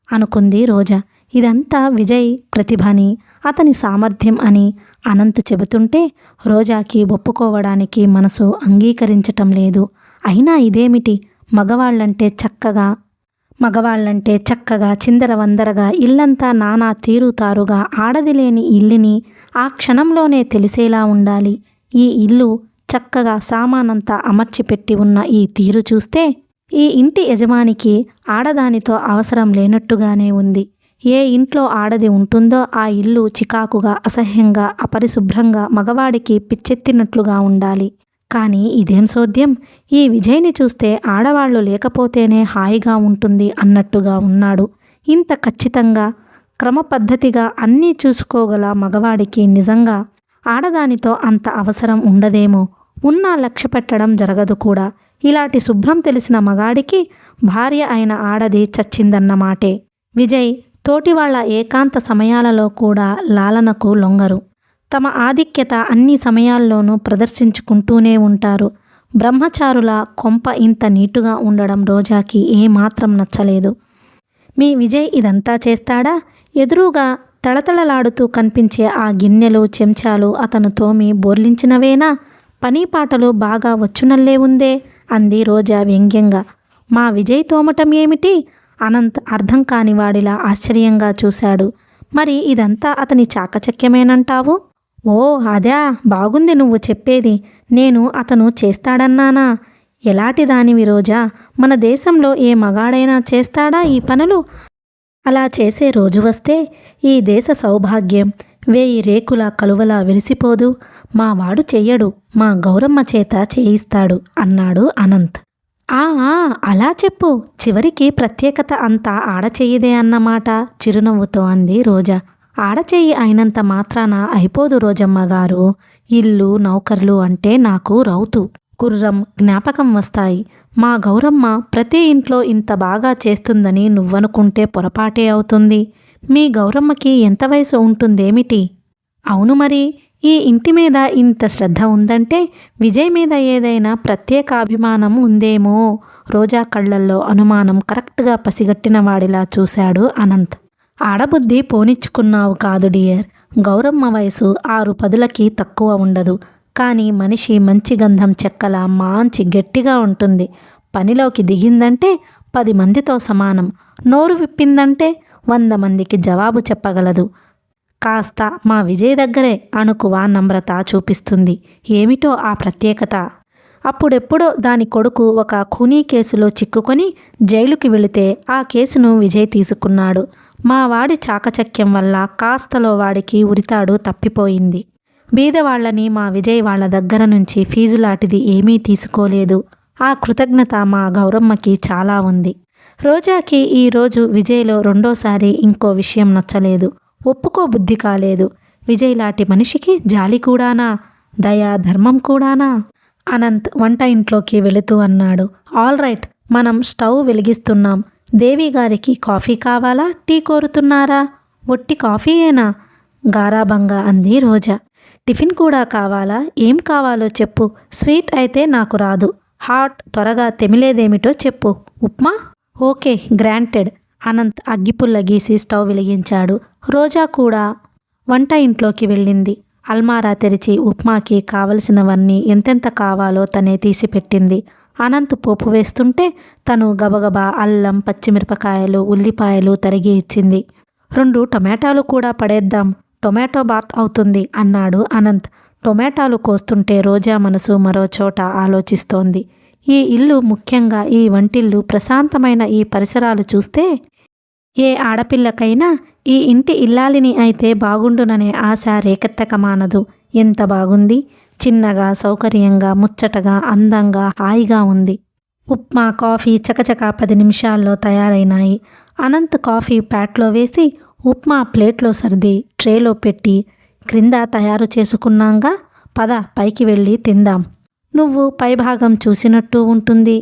Speaker 1: అనుకుంది రోజా. ఇదంతా విజయ్ ప్రతిభని, అతని సామర్థ్యం అని అనంత్ చెబుతుంటే రోజాకి ఒప్పుకోవడానికి మనసు అంగీకరించటం లేదు. అయినా ఇదేమిటి? మగవాళ్ళంటే చక్కగా చిందరవందరగా ఇల్లంతా నానా తీరుతారుగా ఆడది లేని ఇల్లుని ఆ క్షణంలోనే తెలిసేలా ఉండాలి. ఈ ఇల్లు చక్కగా సామానంతా అమర్చిపెట్టి ఉన్న ఈ తీరు చూస్తే ఈ ఇంటి యజమానికి ఆడదానితో అవసరం లేనట్టుగానే ఉంది. ఏ ఇంట్లో ఆడది ఉంటుందో ఆ ఇల్లు చికాకుగా, అసహ్యంగా, అపరిశుభ్రంగా, మగవాడికి పిచ్చెత్తినట్లుగా ఉండాలి. కానీ ఇదేం సోద్యం? ఈ విజయ్ని చూస్తే ఆడవాళ్లు లేకపోతేనే హాయిగా ఉంటుంది అన్నట్టుగా ఉన్నాడు. ఇంత ఖచ్చితంగా, క్రమపద్ధతిగా అన్నీ చూసుకోగల మగవాడికి నిజంగా ఆడదానితో అంత అవసరం ఉండదేమో. ఉన్నా లక్ష్య పెట్టడం జరగదు కూడా. ఇలాంటి శుభ్రం తెలిసిన మగాడికి భార్య అయిన ఆడది చచ్చిందన్నమాటే. విజయ్ తోటివాళ్ల ఏకాంత సమయాలలో కూడా లాలనకు లొంగరు. తమ ఆధిక్యత అన్ని సమయాల్లోనూ ప్రదర్శించుకుంటూనే ఉంటారు. బ్రహ్మచారుల కొంప ఇంత నీటుగా ఉండడం రోజాకి ఏమాత్రం నచ్చలేదు. మీ విజయ్ ఇదంతా చేస్తాడా? ఎదురుగా తళతళలాడుతూ కనిపించే ఆ గిన్నెలు, చెంచాలు అతను తోమి బోర్లించినవేనా? పనీపాటలు బాగా వచ్చునల్లే ఉందే అంది రోజా వ్యంగ్యంగా. మా విజయ్ తోమటం ఏమిటి? అనంత్ అర్థం కానివాడిలా ఆశ్చర్యంగా చూశాడు. మరి ఇదంతా అతని చాకచక్యమేనంటావు? ఓ అదా, బాగుంది నువ్వు చెప్పేది. నేను అతను చేస్తాడన్నానా? ఎలాంటి దానివి రోజా? మన దేశంలో ఏ మగాడైనా చేస్తాడా ఈ పనులు? అలా చేసే రోజు వస్తే ఈ దేశ సౌభాగ్యం 1000 రేకుల కలువలా వెలిసిపోదు. మా వాడు చెయ్యడు, మా గౌరమ్మ చేత చేయిస్తాడు అన్నాడు అనంత్. అలా చెప్పు. చివరికి ప్రత్యేకత అంతా ఆడచెయ్యిదే అన్నమాట చిరునవ్వుతో అంది రోజా. ఆడచెయ్యి అయినంత మాత్రాన అయిపోదు రోజమ్మ గారు. ఇల్లు, నౌకర్లు అంటే నాకు రౌతు, గుర్రం, జ్ఞాపకం వస్తాయి. మా గౌరమ్మ ప్రతి ఇంట్లో ఇంత బాగా చేస్తుందని నువ్వనుకుంటే పొరపాటే అవుతుంది. మీ గౌరమ్మకి ఎంత వయసు ఉంటుందేమిటి? అవును మరి, ఈ ఇంటి మీద ఇంత శ్రద్ధ ఉందంటే విజయ్ మీద ఏదైనా ప్రత్యేక అభిమానం ఉందేమో. రోజా కళ్ళల్లో అనుమానం కరెక్ట్గా పసిగట్టిన వాడిలా చూశాడు అనంత్. ఆడబుద్ధి పోనిచ్చుకున్నావు కాదు డియర్. గౌరమ్మ వయసు 6-10కి తక్కువ ఉండదు. కానీ మనిషి మంచి గంధం చెక్కలా మంచి గట్టిగా ఉంటుంది. పనిలోకి దిగిందంటే 10 మందితో సమానం. నోరు విప్పిందంటే 100 మందికి జవాబు చెప్పగలదు. కాస్త మా విజయ్ దగ్గరే అణుకువ నమ్రత చూపిస్తుంది. ఏమిటో ఆ ప్రత్యేకత. అప్పుడెప్పుడో దాని కొడుకు ఒక ఖూనీ కేసులో చిక్కుకొని జైలుకి వెళితే ఆ కేసును విజయ్ తీసుకున్నాడు. మా వాడి చాకచక్యం వల్ల కాస్తలో వాడికి ఉరితాడు తప్పిపోయింది. బీదవాళ్లని మా విజయ్ వాళ్ళ దగ్గర నుంచి ఫీజులాంటిది ఏమీ తీసుకోలేదు. ఆ కృతజ్ఞత మా గౌరమ్మకి చాలా ఉంది. రోజాకి ఈరోజు విజయ్లో రెండోసారి ఇంకో విషయం నచ్చలేదు. ఒప్పుకో బుద్ధి కాలేదు. విజయ్ లాంటి మనిషికి జాలి కూడానా? దయా, ధర్మం కూడానా? అనంత్ వంట ఇంట్లోకి వెళుతూ అన్నాడు. ఆల్ రైట్, మనం స్టవ్ వెలిగిస్తున్నాం. దేవి గారికి కాఫీ కావాలా, టీ కోరుతున్నారా? ఒట్టి కాఫీయేనా? గారాబంగా అంది రోజా. టిఫిన్ కూడా కావాలా? ఏం కావాలో చెప్పు. స్వీట్ అయితే నాకు రాదు. హాట్, త్వరగా తెమిలేదేమిటో చెప్పు. ఉప్మా? Okay, granted. అనంత్ అగ్గిపుల్ల గీసి స్టవ్ వెలిగించాడు. రోజా కూడా వంట ఇంట్లోకి వెళ్ళింది. అల్మారా తెరిచి ఉప్మాకి కావలసినవన్నీ ఎంతెంత కావాలో తనే తీసిపెట్టింది. అనంత్ పోపు వేస్తుంటే తను గబగబా అల్లం, పచ్చిమిరపకాయలు, ఉల్లిపాయలు తరిగి ఇచ్చింది. 2 టొమాటోలు కూడా పడేద్దాం, టొమాటో బాత్ అవుతుంది అన్నాడు అనంత్. టొమాటోలు కోస్తుంటే రోజా మనసు మరో చోట ఆలోచిస్తోంది. ఈ ఇల్లు, ముఖ్యంగా ఈ వంటిల్లు, ప్రశాంతమైన ఈ పరిసరాలు చూస్తే ఏ ఆడపిల్లకైనా ఈ ఇంటి ఇల్లాలిని అయితే బాగుండుననే ఆశ రేకెత్తకమానదు. ఎంత బాగుంది! చిన్నగా, సౌకర్యంగా, ముచ్చటగా, అందంగా, హాయిగా ఉంది. ఉప్మా, కాఫీ చకచకా 10 నిమిషాల్లో తయారైనాయి. అనంత్ కాఫీ ప్యాట్లో వేసి ఉప్మా ప్లేట్లో సర్ది ట్రేలో పెట్టి, క్రింద తయారు చేసుకున్నాంగా, పద పైకి వెళ్ళి తిందాం. నువ్వు పైభాగం చూసినట్టు ఉంటుంది.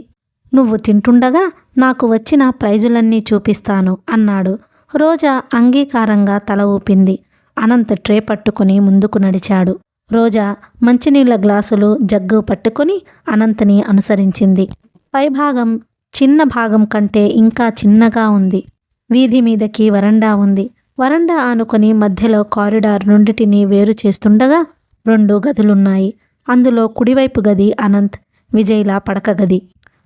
Speaker 1: నువ్వు తింటుండగా నాకు వచ్చిన ప్రైజులన్నీ చూపిస్తాను అన్నాడు. రోజా అంగీకారంగా తల ఊపింది. అనంత్ ట్రే పట్టుకుని ముందుకు నడిచాడు. రోజా మంచినీళ్ల గ్లాసులు, జగ్గు పట్టుకుని అనంత్ని అనుసరించింది. పైభాగం చిన్న భాగం కంటే ఇంకా చిన్నగా ఉంది. వీధి మీదకి వరండా ఉంది. వరండా ఆనుకొని మధ్యలో కారిడార్ రెండిటిని వేరు చేస్తుండగా 2 గదులున్నాయి. అందులో కుడివైపు గది అనంత్, విజయ్ల పడక గది.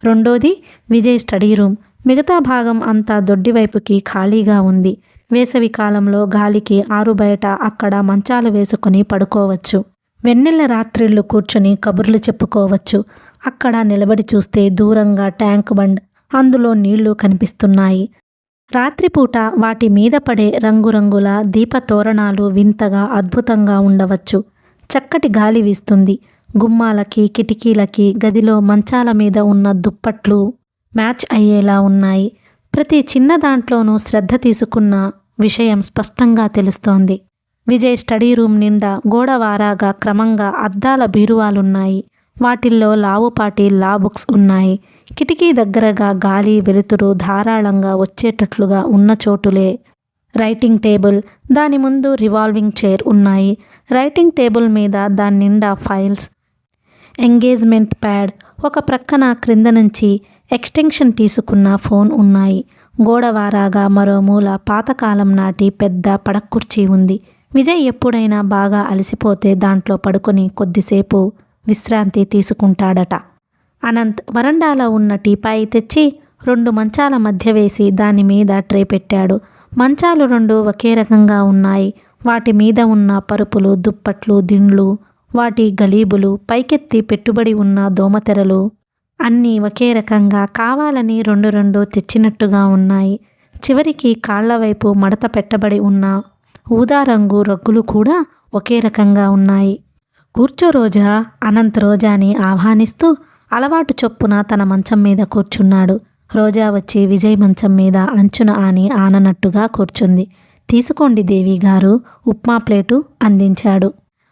Speaker 1: రెండోది విజయ్ స్టడీ రూమ్. మిగతా భాగం అంతా దొడ్డివైపుకి ఖాళీగా ఉంది. వేసవి కాలంలో గాలికి ఆరుబయట అక్కడ మంచాలు వేసుకుని పడుకోవచ్చు. వెన్నెల రాత్రిళ్ళు కూర్చుని కబుర్లు చెప్పుకోవచ్చు. అక్కడ నిలబడి చూస్తే దూరంగా ట్యాంక్ బండ్, అందులో నీళ్లు కనిపిస్తున్నాయి. రాత్రిపూట వాటి మీద పడే రంగురంగుల దీపతోరణాలు వింతగా, అద్భుతంగా ఉండవచ్చు. చక్కటి గాలి వీస్తుంది. గుమ్మాలకి, కిటికీలకి, గదిలో మంచాల మీద ఉన్న దుప్పట్లు మ్యాచ్ అయ్యేలా ఉన్నాయి. ప్రతి చిన్న దాంట్లోనూ శ్రద్ధ తీసుకున్న విషయం స్పష్టంగా తెలుస్తోంది. విజయ్ స్టడీ రూమ్ నిండా గోడవారాగా క్రమంగా అద్దాల బీరువాలున్నాయి. వాటిల్లో లావుపాటి లా బుక్స్ ఉన్నాయి. కిటికీ దగ్గరగా గాలి, వెలుతురు ధారాళంగా వచ్చేటట్లుగా ఉన్న చోటులే రైటింగ్ టేబుల్, దాని ముందు రివాల్వింగ్ చైర్ ఉన్నాయి. రైటింగ్ టేబుల్ మీద దాని నిండా ఫైల్స్, ఎంగేజ్మెంట్ ప్యాడ్, ఒక ప్రక్కన క్రింద నుంచి ఎక్స్టెన్షన్ తీసుకున్న ఫోన్ ఉన్నాయి. గోడవారాగా మరో మూల పాతకాలం నాటి పెద్ద పడక్కుర్చీ ఉంది. విజయ్ ఎప్పుడైనా బాగా అలసిపోతే దాంట్లో పడుకొని కొద్దిసేపు విశ్రాంతి తీసుకుంటాడట. అనంత్ వరండాలో ఉన్న టీపాయి తెచ్చి 2 మంచాల మధ్య వేసి దాని మీద ట్రే పెట్టాడు. మంచాలు 2 ఒకే రకంగా ఉన్నాయి. వాటి మీద ఉన్న పరుపులు, దుప్పట్లు, దిండ్లు, వాటి గలీబులు, పైకెత్తి పెట్టుబడి ఉన్న దోమతెరలు అన్నీ ఒకే రకంగా కావాలని 2 తెచ్చినట్టుగా ఉన్నాయి. చివరికి కాళ్ల వైపు మడత పెట్టబడి ఉన్న ఊదారంగు రగ్గులు కూడా ఒకే రకంగా ఉన్నాయి. కూర్చో రోజా, అనంత్ రోజాని ఆహ్వానిస్తూ అలవాటు చొప్పున తన మంచం మీద కూర్చున్నాడు. రోజా వచ్చి విజయ్ మంచం మీద అంచున ఆననట్టుగా కూర్చుంది. తీసుకోండి దేవి గారు, ఉప్మా ప్లేటు అందించాడు.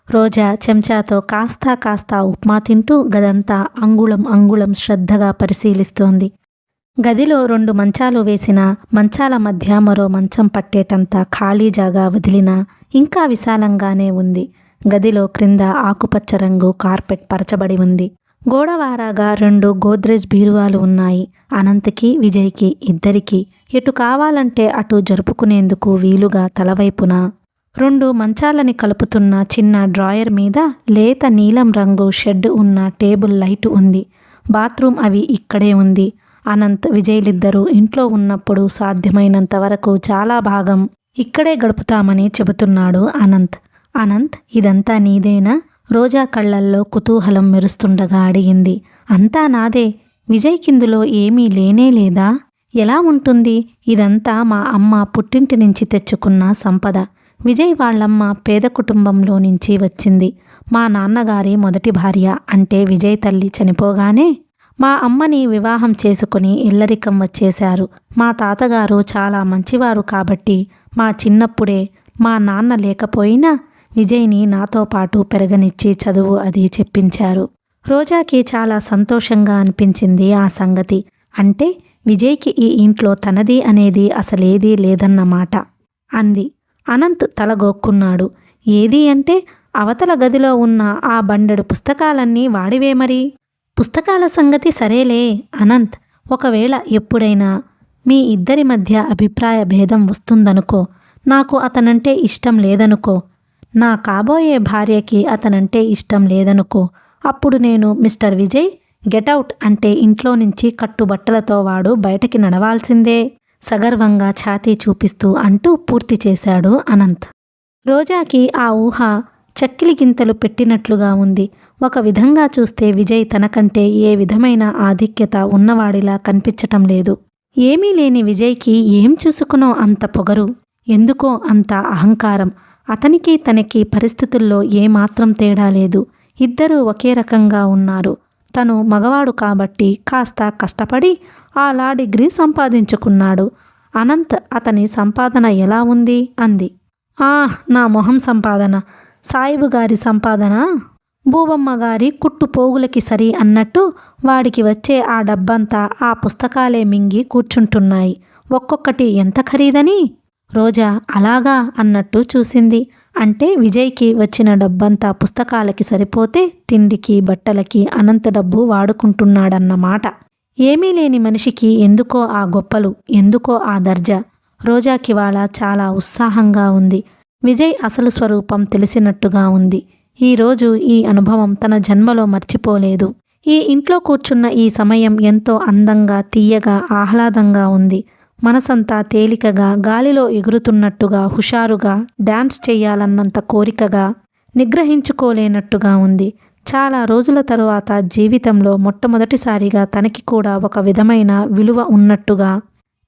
Speaker 1: రోజా చెంచాతో కాస్త ఉప్మా తింటూ గదంతా అంగుళం అంగుళం శ్రద్ధగా పరిశీలిస్తోంది. గదిలో 2 మంచాలు వేసిన మంచాల మధ్య మరో మంచం పట్టేటంత ఖాళీ జాగా వదిలినా ఇంకా విశాలంగానే ఉంది. గదిలో క్రింద ఆకుపచ్చ రంగు కార్పెట్ పరచబడి ఉంది. గోడవారాగా 2 గోద్రేజ్ బీరువాలు ఉన్నాయి. అనంత్కి, విజయ్కి ఇద్దరికీ ఎటు కావాలంటే అటు జరుపుకునేందుకు వీలుగా తలవైపున 2 మంచాలని కలుపుతున్న చిన్న డ్రాయర్ మీద లేత నీలం రంగు షెడ్ ఉన్న టేబుల్ లైటు ఉంది. బాత్రూమ్ అవి ఇక్కడే ఉంది. అనంత్, విజయ్లిద్దరూ ఇంట్లో ఉన్నప్పుడు సాధ్యమైనంత వరకు చాలా భాగం ఇక్కడే గడుపుతామని చెబుతున్నాడు అనంత్. అనంత్, ఇదంతా నీదేనా? రోజా కళ్ళల్లో కుతూహలం మెరుస్తుండగా అడిగింది. అంతా నాదే. విజయ్ కిందులో ఏమీ లేనే లేదా? ఎలా ఉంటుంది? ఇదంతా మా అమ్మ పుట్టింటి నుంచి తెచ్చుకున్న సంపద. విజయ్ వాళ్ళమ్మ పేద కుటుంబంలో నుంచి వచ్చింది. మా నాన్నగారి మొదటి భార్య అంటే విజయ్ తల్లి చనిపోగానే మా అమ్మని వివాహం చేసుకుని ఇల్లరికం వచ్చేశారు. మా తాతగారు చాలా మంచివారు కాబట్టి మా చిన్నప్పుడే మా నాన్న లేకపోయినా విజయ్ని నాతో పాటు పెరగనిచ్చి చదువు అది చెప్పించారు. రోజాకి చాలా సంతోషంగా అనిపించింది ఆ సంగతి. అంటే విజయ్కి ఈ ఇంట్లో తనది అనేది అసలేదీ లేదన్నమాట అంది. అనంత్ తలగోక్కున్నాడు. ఏది అంటే అవతల గదిలో ఉన్న ఆ బండెడు పుస్తకాలన్నీ వాడివే మరి. పుస్తకాల సంగతి సరేలే అనంత్, ఒకవేళ ఎప్పుడైనా మీ ఇద్దరి మధ్య అభిప్రాయ భేదం వస్తుందనుకో, నాకు అతనంటే ఇష్టం లేదనుకో, నా కాబోయే భార్యకి అతనంటే ఇష్టం లేదనుకో, అప్పుడు నేను మిస్టర్ విజయ్ గెటౌట్ అంటే ఇంట్లో నుంచి కట్టుబట్టలతో వాడు బయటకి నడవాల్సిందే సగర్వంగా ఛాతీ చూపిస్తూ అంటూ పూర్తి చేశాడు అనంత్. రోజాకి ఆ ఊహ చక్కిలి గింతలు పెట్టినట్లుగా ఉంది. ఒక విధంగా చూస్తే విజయ్ తనకంటే ఏ విధమైన ఆధిక్యత ఉన్నవాడిలా కనిపించటం లేదు. ఏమీ లేని విజయ్కి ఏం చూసుకునో అంత పొగరు, ఎందుకో అంత అహంకారం. అతనికి తనకి పరిస్థితుల్లో ఏమాత్రం తేడా లేదు. ఇద్దరూ ఒకే రకంగా ఉన్నారు. తను మగవాడు కాబట్టి కాస్త కష్టపడి ఆ లా డిగ్రీ సంపాదించుకున్నాడు. అనంత్ అతని సంపాదన ఎలా ఉంది అంది. నా మొహం సంపాదన, సాయిబు గారి సంపాదన భూబమ్మ గారి కుట్టు పోగులకి సరి అన్నట్టు వాడికి వచ్చే ఆ డబ్బంతా ఆ పుస్తకాలే మింగి కూర్చుంటున్నాయి. ఒక్కొక్కటి ఎంత ఖరీదని? రోజా అలాగా అన్నట్టు చూసింది. అంటే విజయ్కి వచ్చిన డబ్బంతా పుస్తకాలకి సరిపోతే తిండికి బట్టలకి అనంత డబ్బు వాడుకుంటున్నాడన్నమాట. ఏమీ లేని మనిషికి ఎందుకో ఆ గొప్పలు, ఎందుకో ఆ దర్జా. రోజాకివాళ చాలా ఉత్సాహంగా ఉంది. విజయ్ అసలు స్వరూపం తెలిసినట్టుగా ఉంది. ఈరోజు ఈ అనుభవం తన జన్మలో మర్చిపోలేదు. ఈ ఇంట్లో కూర్చున్న ఈ సమయం ఎంతో అందంగా, తీయగా, ఆహ్లాదంగా ఉంది. మనసంతా తేలికగా, గాలిలో ఎగురుతున్నట్టుగా, హుషారుగా, డాన్స్ చెయ్యాలన్నంత కోరికగా, నిగ్రహించుకోలేనట్టుగా ఉంది. చాలా రోజుల తరువాత జీవితంలో మొట్టమొదటిసారిగా తనకి కూడా ఒక విధమైన విలువ ఉన్నట్టుగా,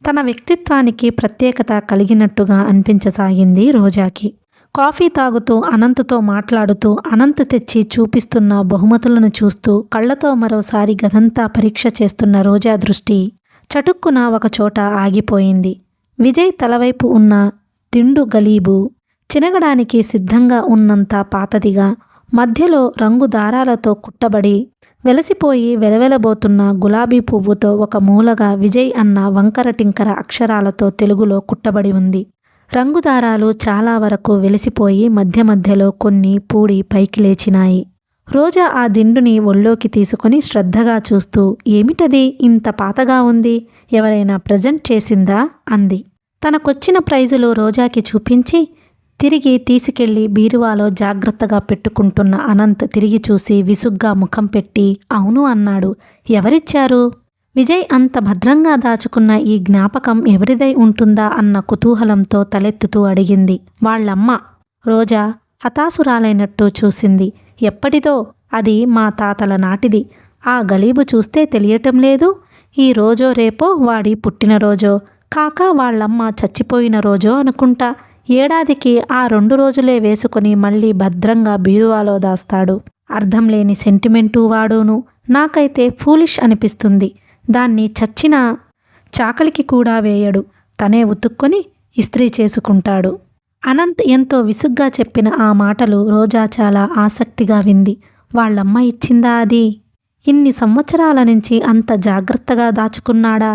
Speaker 1: తన వ్యక్తిత్వానికి ప్రత్యేకత కలిగినట్టుగా అనిపించసాగింది రోజాకి. కాఫీ తాగుతూ అనంత్తో మాట్లాడుతూ, అనంత్ తెచ్చి చూపిస్తున్న బహుమతులను చూస్తూ కళ్ళతో మరోసారి గదంతా పరీక్ష చేస్తున్న రోజా దృష్టి చటుక్కున ఒకచోట ఆగిపోయింది. విజయ్ తలవైపు ఉన్న దిండు గలీబు చినగడానికి సిద్ధంగా ఉన్నంత పాతదిగా, మధ్యలో రంగు దారాలతో కుట్టబడి వెలసిపోయి వెలవెలబోతున్న గులాబీ పువ్వుతో ఒక మూలగా విజయ్ అన్న వంకర టింకర అక్షరాలతో తెలుగులో కుట్టబడి ఉంది. రంగుదారాలు చాలా వరకు వెలిసిపోయి మధ్య మధ్యలో కొన్ని పూడి పైకి లేచినాయి. రోజా ఆ దిండుని ఒళ్ళోకి తీసుకుని శ్రద్ధగా చూస్తూ, ఏమిటది ఇంత పాతగా ఉంది, ఎవరైనా ప్రజెంట్ చేసిందా అంది. తనకొచ్చిన ప్రైజులు రోజాకి చూపించి తిరిగి తీసుకెళ్లి బీరువాలో జాగ్రత్తగా పెట్టుకుంటున్న అనంత్ తిరిగి చూసి విసుగ్గా ముఖం పెట్టి అవును అన్నాడు. ఎవరిచ్చారు? విజయ్ అంత భద్రంగా దాచుకున్న ఈ జ్ఞాపకం ఎవరిదై ఉంటుందా అన్న కుతూహలంతో తలెత్తుతూ అడిగింది. వాళ్ళమ్మ. రోజా హతాసురాలైనట్టు చూసింది. ఎప్పటిదో, అది మా తాతల నాటిది. ఆ గలీబు చూస్తే తెలియటం లేదు. ఈ రోజో రేపో వాడి పుట్టినరోజో కాక వాళ్ళమ్మ చచ్చిపోయిన రోజో అనుకుంటా. ఏడాదికి ఆ 2 రోజులే వేసుకుని మళ్ళీ భద్రంగా బీరువాలో దాస్తాడు. అర్థం లేని సెంటిమెంటు వాడును. నాకైతే ఫూలిష్ అనిపిస్తుంది. దాన్ని చచ్చిన చాకలికి కూడా వేయడు. తనే ఉతుక్కొని ఇస్త్రీ చేసుకుంటాడు. అనంత్ ఎంతో విసుగ్గా చెప్పిన ఆ మాటలు రోజా చాలా ఆసక్తిగా వింది. వాళ్ళమ్మ ఇచ్చిందా అది? ఇన్ని సంవత్సరాల నుంచి అంత జాగ్రత్తగా దాచుకున్నాడా?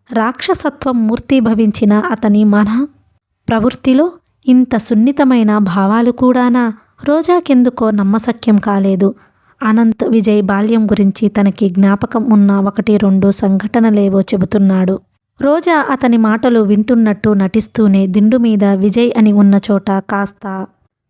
Speaker 1: రాక్షసత్వం మూర్తీభవించిన అతని మన ప్రవృత్తిలో ఇంత సున్నితమైన భావాలు కూడానా? రోజాకెందుకో నమ్మశక్యం కాలేదు. అనంత్ విజయ్ బాల్యం గురించి తనకి జ్ఞాపకం ఉన్న 1-2 సంఘటనలేవో చెబుతున్నాడు. రోజా అతని మాటలు వింటున్నట్టు నటిస్తూనే దిండు మీద విజయ్ అని ఉన్న చోట కాస్త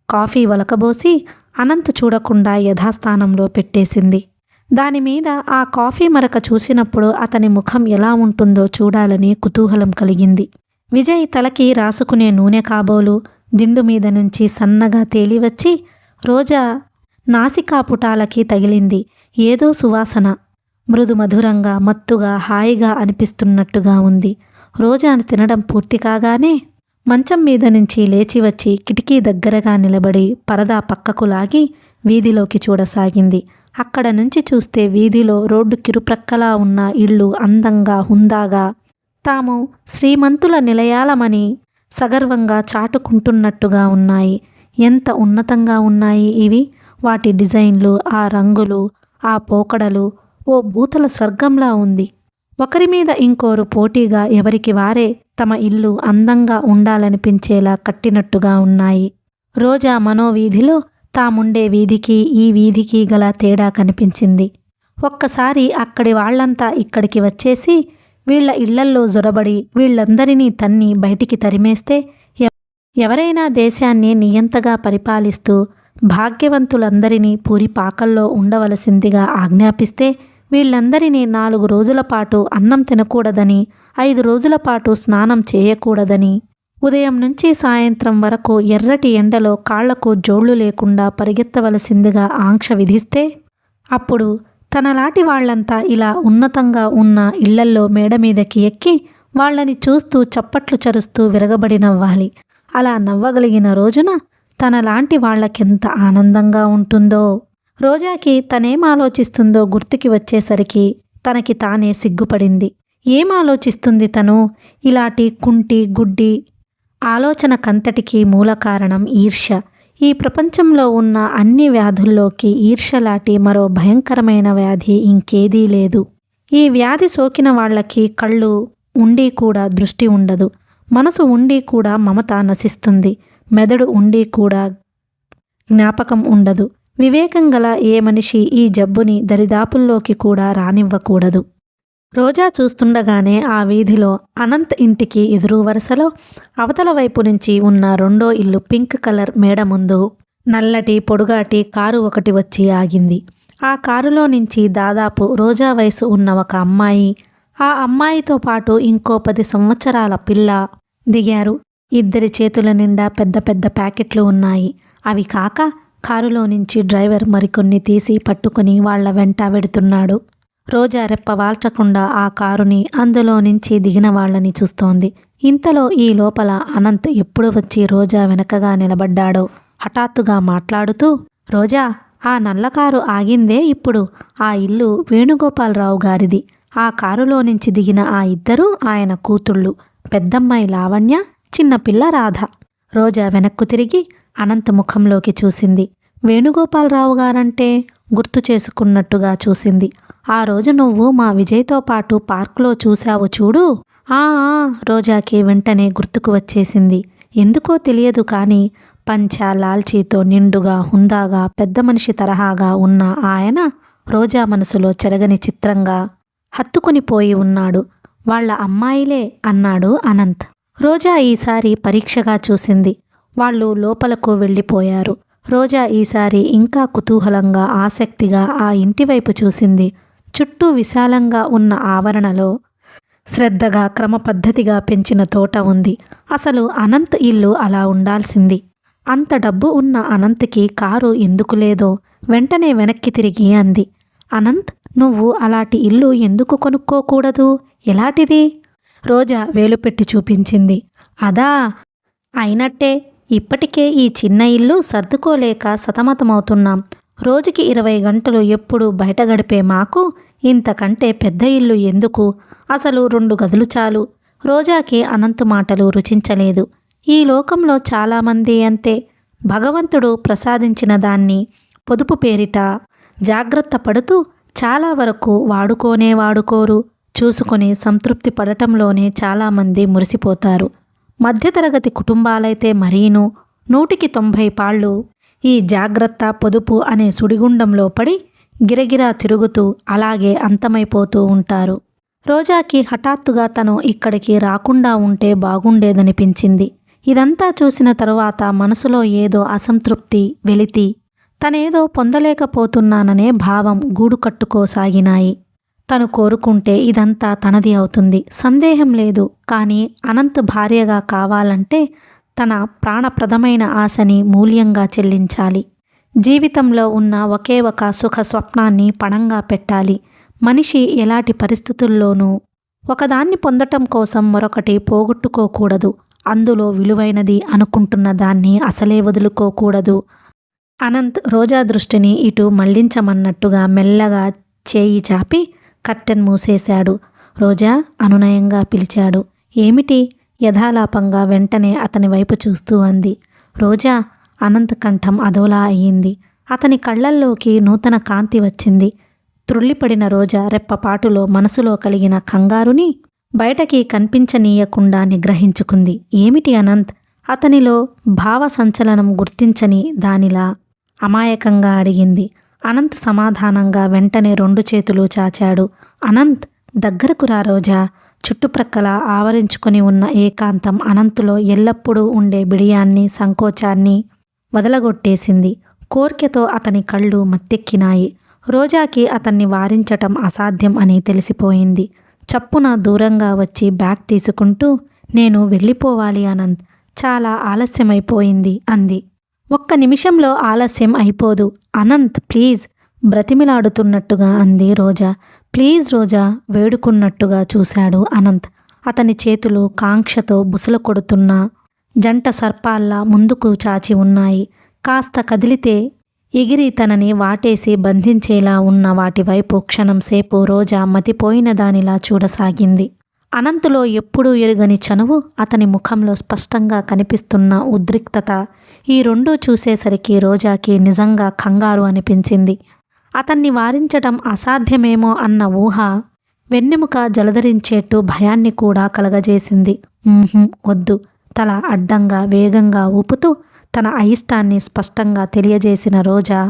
Speaker 1: కాఫీ ఒలకబోసి అనంత్ చూడకుండా యథాస్థానంలో పెట్టేసింది. దానిమీద ఆ కాఫీ మరక చూసినప్పుడు అతని ముఖం ఎలా ఉంటుందో చూడాలని కుతూహలం కలిగింది. విజయ్ తలకి రాసుకునే నూనె కాబోలు దిండు మీద నుంచి సన్నగా తేలివచ్చి రోజా నాసికాపుటాలకి తగిలింది. ఏదో సువాసన మృదు మధురంగా, మత్తుగా, హాయిగా అనిపిస్తున్నట్టుగా ఉంది. రోజాను తినడం పూర్తి కాగానే మంచం మీద నుంచి లేచి వచ్చి కిటికీ దగ్గరగా నిలబడి పరదా పక్కకు లాగి వీధిలోకి చూడసాగింది. అక్కడ నుంచి చూస్తే వీధిలో రోడ్డు కిరుప్రక్కలా ఉన్న ఇళ్ళు అందంగా, హుందాగా, తాము శ్రీమంతుల నిలయాలమని సగర్వంగా చాటుకుంటున్నట్టుగా ఉన్నాయి. ఎంత ఉన్నతంగా ఉన్నాయి ఇవి! వాటి డిజైన్లు, ఆ రంగులు, ఆ పోకడలు ఓ భూతల స్వర్గంలా ఉంది. ఒకరి మీద ఇంకోరు పోటీగా ఎవరికి వారే తమ ఇల్లు అందంగా ఉండాలనిపించేలా కట్టినట్టుగా ఉన్నాయి. రోజా మనోవీధిలో తాముండే వీధికి ఈ వీధికి గల తేడా కనిపించింది. ఒక్కసారి అక్కడి వాళ్లంతా ఇక్కడికి వచ్చేసి వీళ్ల ఇళ్లల్లో జొరబడి వీళ్లందరినీ తన్ని బయటికి తరిమేస్తే, ఎవరైనా దేశాన్ని నియంతగా పరిపాలిస్తూ భాగ్యవంతులందరినీ పూరిపాకల్లో ఉండవలసిందిగా ఆజ్ఞాపిస్తే వీళ్లందరినీ 4 రోజుల పాటు అన్నం తినకూడదని, 5 రోజుల పాటు స్నానం చేయకూడదని, ఉదయం నుంచి సాయంత్రం వరకు ఎర్రటి ఎండలో కాళ్లకు జోళ్లు లేకుండా పరిగెత్తవలసిందిగా ఆంక్ష విధిస్తే అప్పుడు తనలాంటి వాళ్లంతా ఇలా ఉన్నతంగా ఉన్న ఇళ్లల్లో మేడ మీదకి ఎక్కి వాళ్ళని చూస్తూ చప్పట్లు చరుస్తూ విరగబడి నవ్వాలి. అలా నవ్వగలిగిన రోజున తనలాంటి వాళ్లకెంత ఆనందంగా ఉంటుందో. రోజాకి తనేం ఆలోచిస్తుందో గుర్తుకి వచ్చేసరికి తనకి తానే సిగ్గుపడింది. ఏం ఆలోచిస్తుంది తను? ఇలాంటి కుంటి గుడ్డి ఆలోచనకంతటికీ మూల కారణం ఈర్ష్య. ఈ ప్రపంచంలో ఉన్న అన్ని వ్యాధుల్లోకి ఈర్ష్యలాంటి మరో భయంకరమైన వ్యాధి ఇంకేదీ లేదు. ఈ వ్యాధి సోకిన వాళ్లకి కళ్ళు ఉండి కూడా దృష్టి ఉండదు, మనసు ఉండి కూడా మమత నశిస్తుంది, మెదడు ఉండి కూడా జ్ఞాపకం ఉండదు. వివేకం గల ఏ మనిషి ఈ జబ్బుని దరిదాపుల్లోకి కూడా రానివ్వకూడదు. రోజా చూస్తుండగానే ఆ వీధిలో అనంత్ ఇంటికి ఎదురు వరుసలో అవతల వైపు నుంచి ఉన్న రెండో ఇల్లు పింక్ కలర్ మేడ ముందు నల్లటి పొడుగాటి కారు ఒకటి వచ్చి ఆగింది. ఆ కారులో నుంచి దాదాపు రోజా వయసు ఉన్న ఒక అమ్మాయి, ఆ అమ్మాయితో పాటు ఇంకో 10 సంవత్సరాల పిల్ల దిగారు. ఇద్దరి చేతుల నిండా పెద్ద పెద్ద ప్యాకెట్లు ఉన్నాయి. అవి కాక కారులో నుంచి డ్రైవర్ మరికొన్ని తీసి పట్టుకుని వాళ్ల వెంట వెడుతున్నాడు. రోజా రెప్ప వాల్చకుండా ఆ కారుని, అందులో నుంచి దిగిన వాళ్ళని చూస్తోంది. ఇంతలో ఈ లోపల అనంత్ ఎప్పుడు వచ్చి రోజా వెనకగా నిలబడ్డాడో హఠాత్తుగా మాట్లాడుతూ, రోజా, ఆ నల్ల కారు ఆగిందే ఇప్పుడు. ఆ ఇల్లు వేణుగోపాలరావు గారిది. ఆ కారులో నుంచి దిగిన ఆ ఇద్దరూ ఆయన కూతుళ్ళు, పెద్దమ్మాయి లావణ్య, చిన్నపిల్ల రాధ. రోజా వెనక్కు తిరిగి అనంత్ ముఖంలోకి చూసింది. వేణుగోపాలరావు గారంటే గుర్తు చేసుకున్నట్టుగా చూసింది. ఆ రోజు నువ్వు మా విజయ్తో పాటు పార్కులో చూశావు చూడు. రోజాకి వెంటనే గుర్తుకు వచ్చేసింది. ఎందుకో తెలియదు కానీ పంచా లాల్చీతో నిండుగా హుందాగా పెద్ద మనిషి తరహాగా ఉన్న ఆయన రోజా మనసులో చెరగని చిత్రంగా హత్తుకుని పోయి ఉన్నాడు. వాళ్ల అమ్మాయిలే అన్నాడు అనంత్. రోజా ఈసారి పరీక్షగా చూసింది. వాళ్ళు లోపలకు వెళ్ళిపోయారు. రోజా ఈసారి ఇంకా కుతూహలంగా ఆసక్తిగా ఆ ఇంటివైపు చూసింది. చుట్టూ విశాలంగా ఉన్న ఆవరణలో శ్రద్ధగా క్రమపద్ధతిగా పెంచిన తోట ఉంది. అసలు అనంత్ ఇల్లు అలా ఉండాల్సింది. అంత డబ్బు ఉన్న అనంత్కి కారు ఎందుకు లేదో వెంటనే వెనక్కి తిరిగి అంది. అనంత్, నువ్వు అలాంటి ఇల్లు ఎందుకు కొనుక్కోకూడదు? ఎలాంటిది? రోజా వేలు పెట్టి చూపించింది. అదా, అయినట్టే. ఇప్పటికే ఈ చిన్న ఇల్లు సర్దుకోలేక సతమతమవుతున్నాం. రోజుకి 20 గంటలు ఎప్పుడు బయట గడిపే మాకు ఇంతకంటే పెద్ద ఇల్లు ఎందుకు? అసలు 2 గదులు చాలు. రోజాకి అనంత్ మాటలు రుచించలేదు. ఈ లోకంలో చాలామంది అంతే. భగవంతుడు ప్రసాదించిన దాన్ని పొదుపు పేరిట జాగ్రత్త పడుతూ చాలా వరకు వాడుకోరు. చూసుకొని సంతృప్తి పడటంలోనే చాలామంది మురిసిపోతారు. మధ్యతరగతి కుటుంబాలైతే మరీను 100కి 90 పాళ్ళు ఈ జాగ్రత్త పొదుపు అనే సుడిగుండంలో పడి గిరగిరా తిరుగుతూ అలాగే అంతమైపోతూ ఉంటారు. రోజాకి హఠాత్తుగా తను ఇక్కడికి రాకుండా ఉంటే బాగుండేదనిపించింది. ఇదంతా చూసిన తరువాత మనసులో ఏదో అసంతృప్తి వెలితి, తనేదో పొందలేకపోతున్నాననే భావం గూడు కట్టుకోసాగినాయి. తను కోరుకుంటే ఇదంతా తనది అవుతుంది, సందేహం లేదు. కానీ అనంత్ భార్యగా కావాలంటే తన ప్రాణప్రదమైన ఆశని మూల్యంగా చెల్లించాలి. జీవితంలో ఉన్న ఒకే ఒక సుఖ స్వప్నాన్ని పణంగా పెట్టాలి. మనిషి ఎలాంటి పరిస్థితుల్లోనూ ఒకదాన్ని పొందటం కోసం మరొకటి పోగొట్టుకోకూడదు. అందులో విలువైనది అనుకుంటున్న దాన్ని అసలే వదులుకోకూడదు. అనంత్ రోజా దృష్టిని ఇటు మళ్లించమన్నట్టుగా మెల్లగా చేయి చాపి కర్టెన్ మూసేశాడు. రోజా అనునయంగా పిలిచాడు. ఏమిటి? యథాలాపంగా వెంటనే అతని వైపు చూస్తూ అంది. రోజా. అనంత్ కంఠం అదోలా అయ్యింది. అతని కళ్లల్లోకి నూతన కాంతి వచ్చింది. త్రుళ్ళిపడిన రోజా రెప్పపాటులో మనసులో కలిగిన కంగారుని బయటకి కనిపించనీయకుండా నిగ్రహించుకుంది. ఏమిటి అనంత్? అతనిలో భావ సంచలనం గుర్తించని దానిలా అమాయకంగా అడిగింది. అనంత్ సమాధానంగా వెంటనే 2 చేతులు చాచాడు. అనంత్, దగ్గరకు రా రోజా. చుట్టుప్రక్కల ఆవరించుకొని ఉన్న ఏకాంతం అనంతులో ఎల్లప్పుడూ ఉండే బిడియాన్ని, సంకోచాన్ని వదలగొట్టేసింది. కోర్కెతో అతని కళ్ళు మత్తెక్కినాయి. రోజాకి అతన్ని వారించటం అసాధ్యం అని తెలిసిపోయింది. చప్పున దూరంగా వచ్చి బ్యాగ్ తీసుకుంటూ, నేను వెళ్ళిపోవాలి అనంత్, చాలా ఆలస్యమైపోయింది అంది. ఒక్క నిమిషంలో ఆలస్యం అయిపోదు అనంత్, ప్లీజ్ బ్రతిమిలాడుతున్నట్టుగా అంది రోజా. ప్లీజ్ రోజా వేడుకున్నట్టుగా చూశాడు అనంత్. అతని చేతులు కాంక్షతో బుసలు కొడుతున్న జంట సర్పాల్లా ముందుకు చాచి ఉన్నాయి. కాస్త కదిలితే ఎగిరి తనని వాటేసి బంధించేలా ఉన్న వాటివైపు క్షణంసేపు రోజా మతిపోయిన దానిలా చూడసాగింది. అనంతులో ఎప్పుడూ ఎరుగని చనువు, అతని ముఖంలో స్పష్టంగా కనిపిస్తున్న ఉద్రిక్తత, ఈ రెండూ చూసేసరికి రోజాకి నిజంగా కంగారు అనిపించింది. అతన్ని వారించటం అసాధ్యమేమో అన్న ఊహ వెన్నెముక జలధరించేట్టు భయాన్ని కూడా కలగజేసింది. వద్దు, తల అడ్డంగా వేగంగా ఊపుతూ తన అయిష్టాన్ని స్పష్టంగా తెలియజేసిన రోజా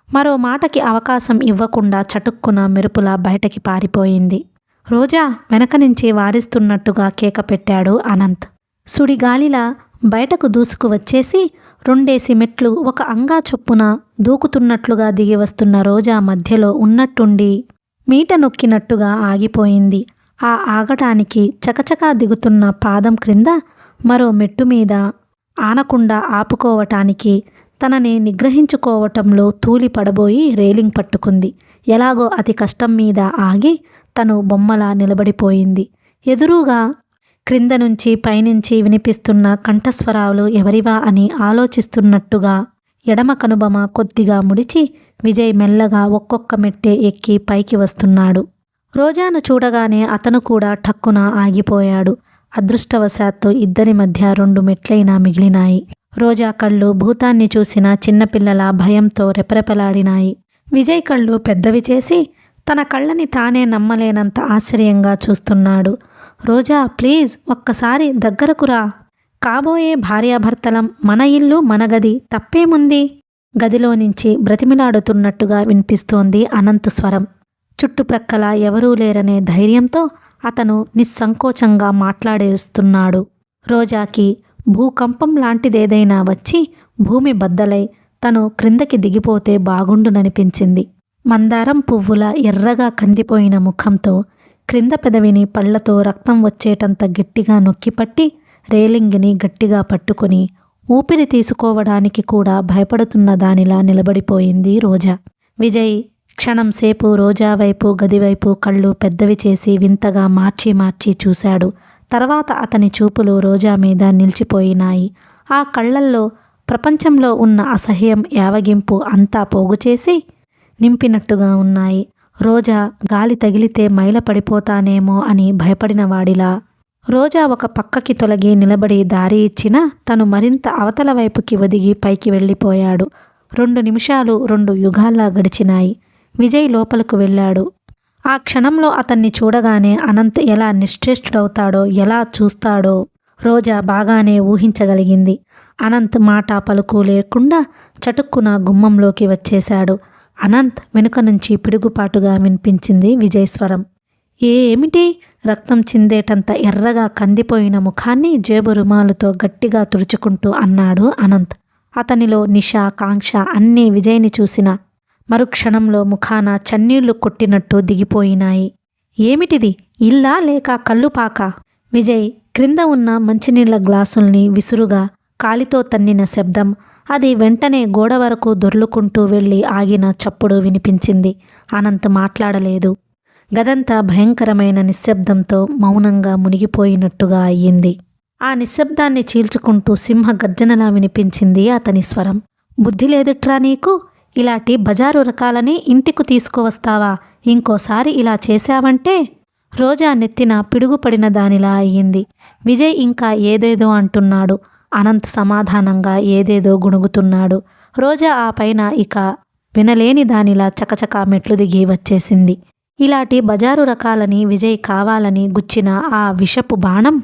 Speaker 1: మరో మాటకి అవకాశం ఇవ్వకుండా చటుక్కున మెరుపులా బయటకి పారిపోయింది. రోజా వెనక నుంచి వారిస్తున్నట్టుగా కేక పెట్టాడు అనంత్. సుడిగాలిలా బయటకు దూసుకు వచ్చేసి 2 మెట్లు ఒక అంగా చొప్పున దూకుతున్నట్లుగా దిగి వస్తున్న రోజా మధ్యలో ఉన్నట్టుండి మీట నొక్కినట్టుగా ఆగిపోయింది. ఆ ఆగటానికి చకచకా దిగుతున్న పాదం క్రింద మరో మెట్టు మీద ఆనకుండా ఆపుకోవటానికి తనని నిగ్రహించుకోవటంలో తూలి పడబోయి రేలింగ్ పట్టుకుంది. ఎలాగో అతి కష్టం మీద ఆగి తను బొమ్మలా నిలబడిపోయింది. ఎదురుగా క్రింద నుంచి పైనుంచి వినిపిస్తున్న కంఠస్వరాలు ఎవరివా అని ఆలోచిస్తున్నట్టుగా ఎడమ కనుబొమ కొద్దిగా ముడిచి విజయ్ మెల్లగా ఒక్కొక్క మెట్టే ఎక్కి పైకి వస్తున్నాడు. రోజాను చూడగానే అతను కూడా ఠక్కున ఆగిపోయాడు. అదృష్టవశాత్తు ఇద్దరి మధ్య 2 మెట్లైనా మిగిలినాయి. రోజా కళ్ళు భూతాన్ని చూసిన చిన్నపిల్లల భయంతో రెపరెపలాడినాయి. విజయ్ కళ్ళు పెద్దవి చేసి తన కళ్ళని తానే నమ్మలేనంత ఆశ్చర్యంగా చూస్తున్నాడు. రోజా, ప్లీజ్ ఒక్కసారి దగ్గరకు రా. కాబోయే భార్యాభర్తలం, మన ఇల్లు మన గది, తప్పేముంది? గదిలో నుంచి బ్రతిమిలాడుతున్నట్టుగా వినిపిస్తోంది అనంత్ స్వరం. చుట్టుప్రక్కల ఎవరూ లేరనే ధైర్యంతో అతను నిస్సంకోచంగా మాట్లాడేస్తున్నాడు. రోజాకి భూకంపం లాంటిదేదైనా వచ్చి భూమి బద్దలై తను క్రిందకి దిగిపోతే బాగుండుననిపించింది. మందారం పువ్వుల ఎర్రగా కందిపోయిన ముఖంతో క్రింద పెదవిని పళ్లతో రక్తం వచ్చేటంత గట్టిగా నొక్కిపట్టి రేలింగిని గట్టిగా పట్టుకుని ఊపిరి తీసుకోవడానికి కూడా భయపడుతున్న దానిలా నిలబడిపోయింది రోజా. విజయ్ క్షణంసేపు రోజా వైపు గదివైపు కళ్ళు పెద్దవి చేసి వింతగా మార్చి మార్చి చూశాడు. తర్వాత అతని చూపులు రోజా మీద నిలిచిపోయినాయి. ఆ కళ్ళల్లో ప్రపంచంలో ఉన్న అసహ్యం, యావగింపు అంతా పోగుచేసి నింపినట్టుగా ఉన్నాయి. రోజా గాలి తగిలితే మైల పడిపోతానేమో అని భయపడిన వాడిలా రోజా ఒక పక్కకి తొలగి నిలబడి దారి ఇచ్చినా తను మరింత అవతల వైపుకి ఒదిగి పైకి వెళ్ళిపోయాడు. 2 నిమిషాలు 2 యుగాల్లా గడిచినాయి. విజయ్ లోపలకు వెళ్ళాడు. ఆ క్షణంలో అతన్ని చూడగానే అనంత్ ఎలా నిశ్చేష్టుడవుతాడో, ఎలా చూస్తాడో రోజా బాగానే ఊహించగలిగింది. అనంత్ మాట పలుకు లేకుండా చటుక్కున గుమ్మంలోకి వచ్చేశాడు. అనంత్ వెనుక నుంచి పిడుగుపాటుగా వినిపించింది విజయ్ స్వరం. ఏమిటి? రక్తం చిందేటంత ఎర్రగా కందిపోయిన ముఖాన్ని జేబు రుమాలుతో గట్టిగా తుడుచుకుంటూ అన్నాడు అనంత్. అతనిలో నిష, కాంక్ష అన్నీ విజయ్ని చూసిన మరుక్షణంలో ముఖాన చన్నీళ్లు కొట్టినట్టు దిగిపోయినాయి. ఏమిటిది? ఇల్లా లేక కల్లుపాక? విజయ్ క్రింద ఉన్న మంచినీళ్ల గ్లాసుల్ని విసురుగా కాలితో తన్నిన శబ్దం, అది వెంటనే గోడ వరకు దొర్లుకుంటూ వెళ్ళి ఆగిన చప్పుడు వినిపించింది. అనంత్ మాట్లాడలేదు. గదంతా భయంకరమైన నిశ్శబ్దంతో మౌనంగా మునిగిపోయినట్టుగా అయ్యింది. ఆ నిశ్శబ్దాన్ని చీల్చుకుంటూ సింహ గర్జనలా వినిపించింది అతని స్వరం. బుద్ధి లేదుట్రా నీకు? ఇలాంటి బజారు రకాలని ఇంటికి తీసుకువస్తావా? ఇంకోసారి ఇలా చేశావంటే? రోజా నెత్తిన పిడుగుపడిన దానిలా అయ్యింది. విజయ్ ఇంకా ఏదేదో అంటున్నాడు. అనంత్ సమాధానంగా ఏదేదో గుణుగుతున్నాడు. రోజా ఆ పైన ఇక వినలేని దానిలా చకచకా మెట్లు దిగి వచ్చేసింది. ఇలాంటి బజారు రకాలని విజయ్ కావాలని గుచ్చిన ఆ విషపు బాణం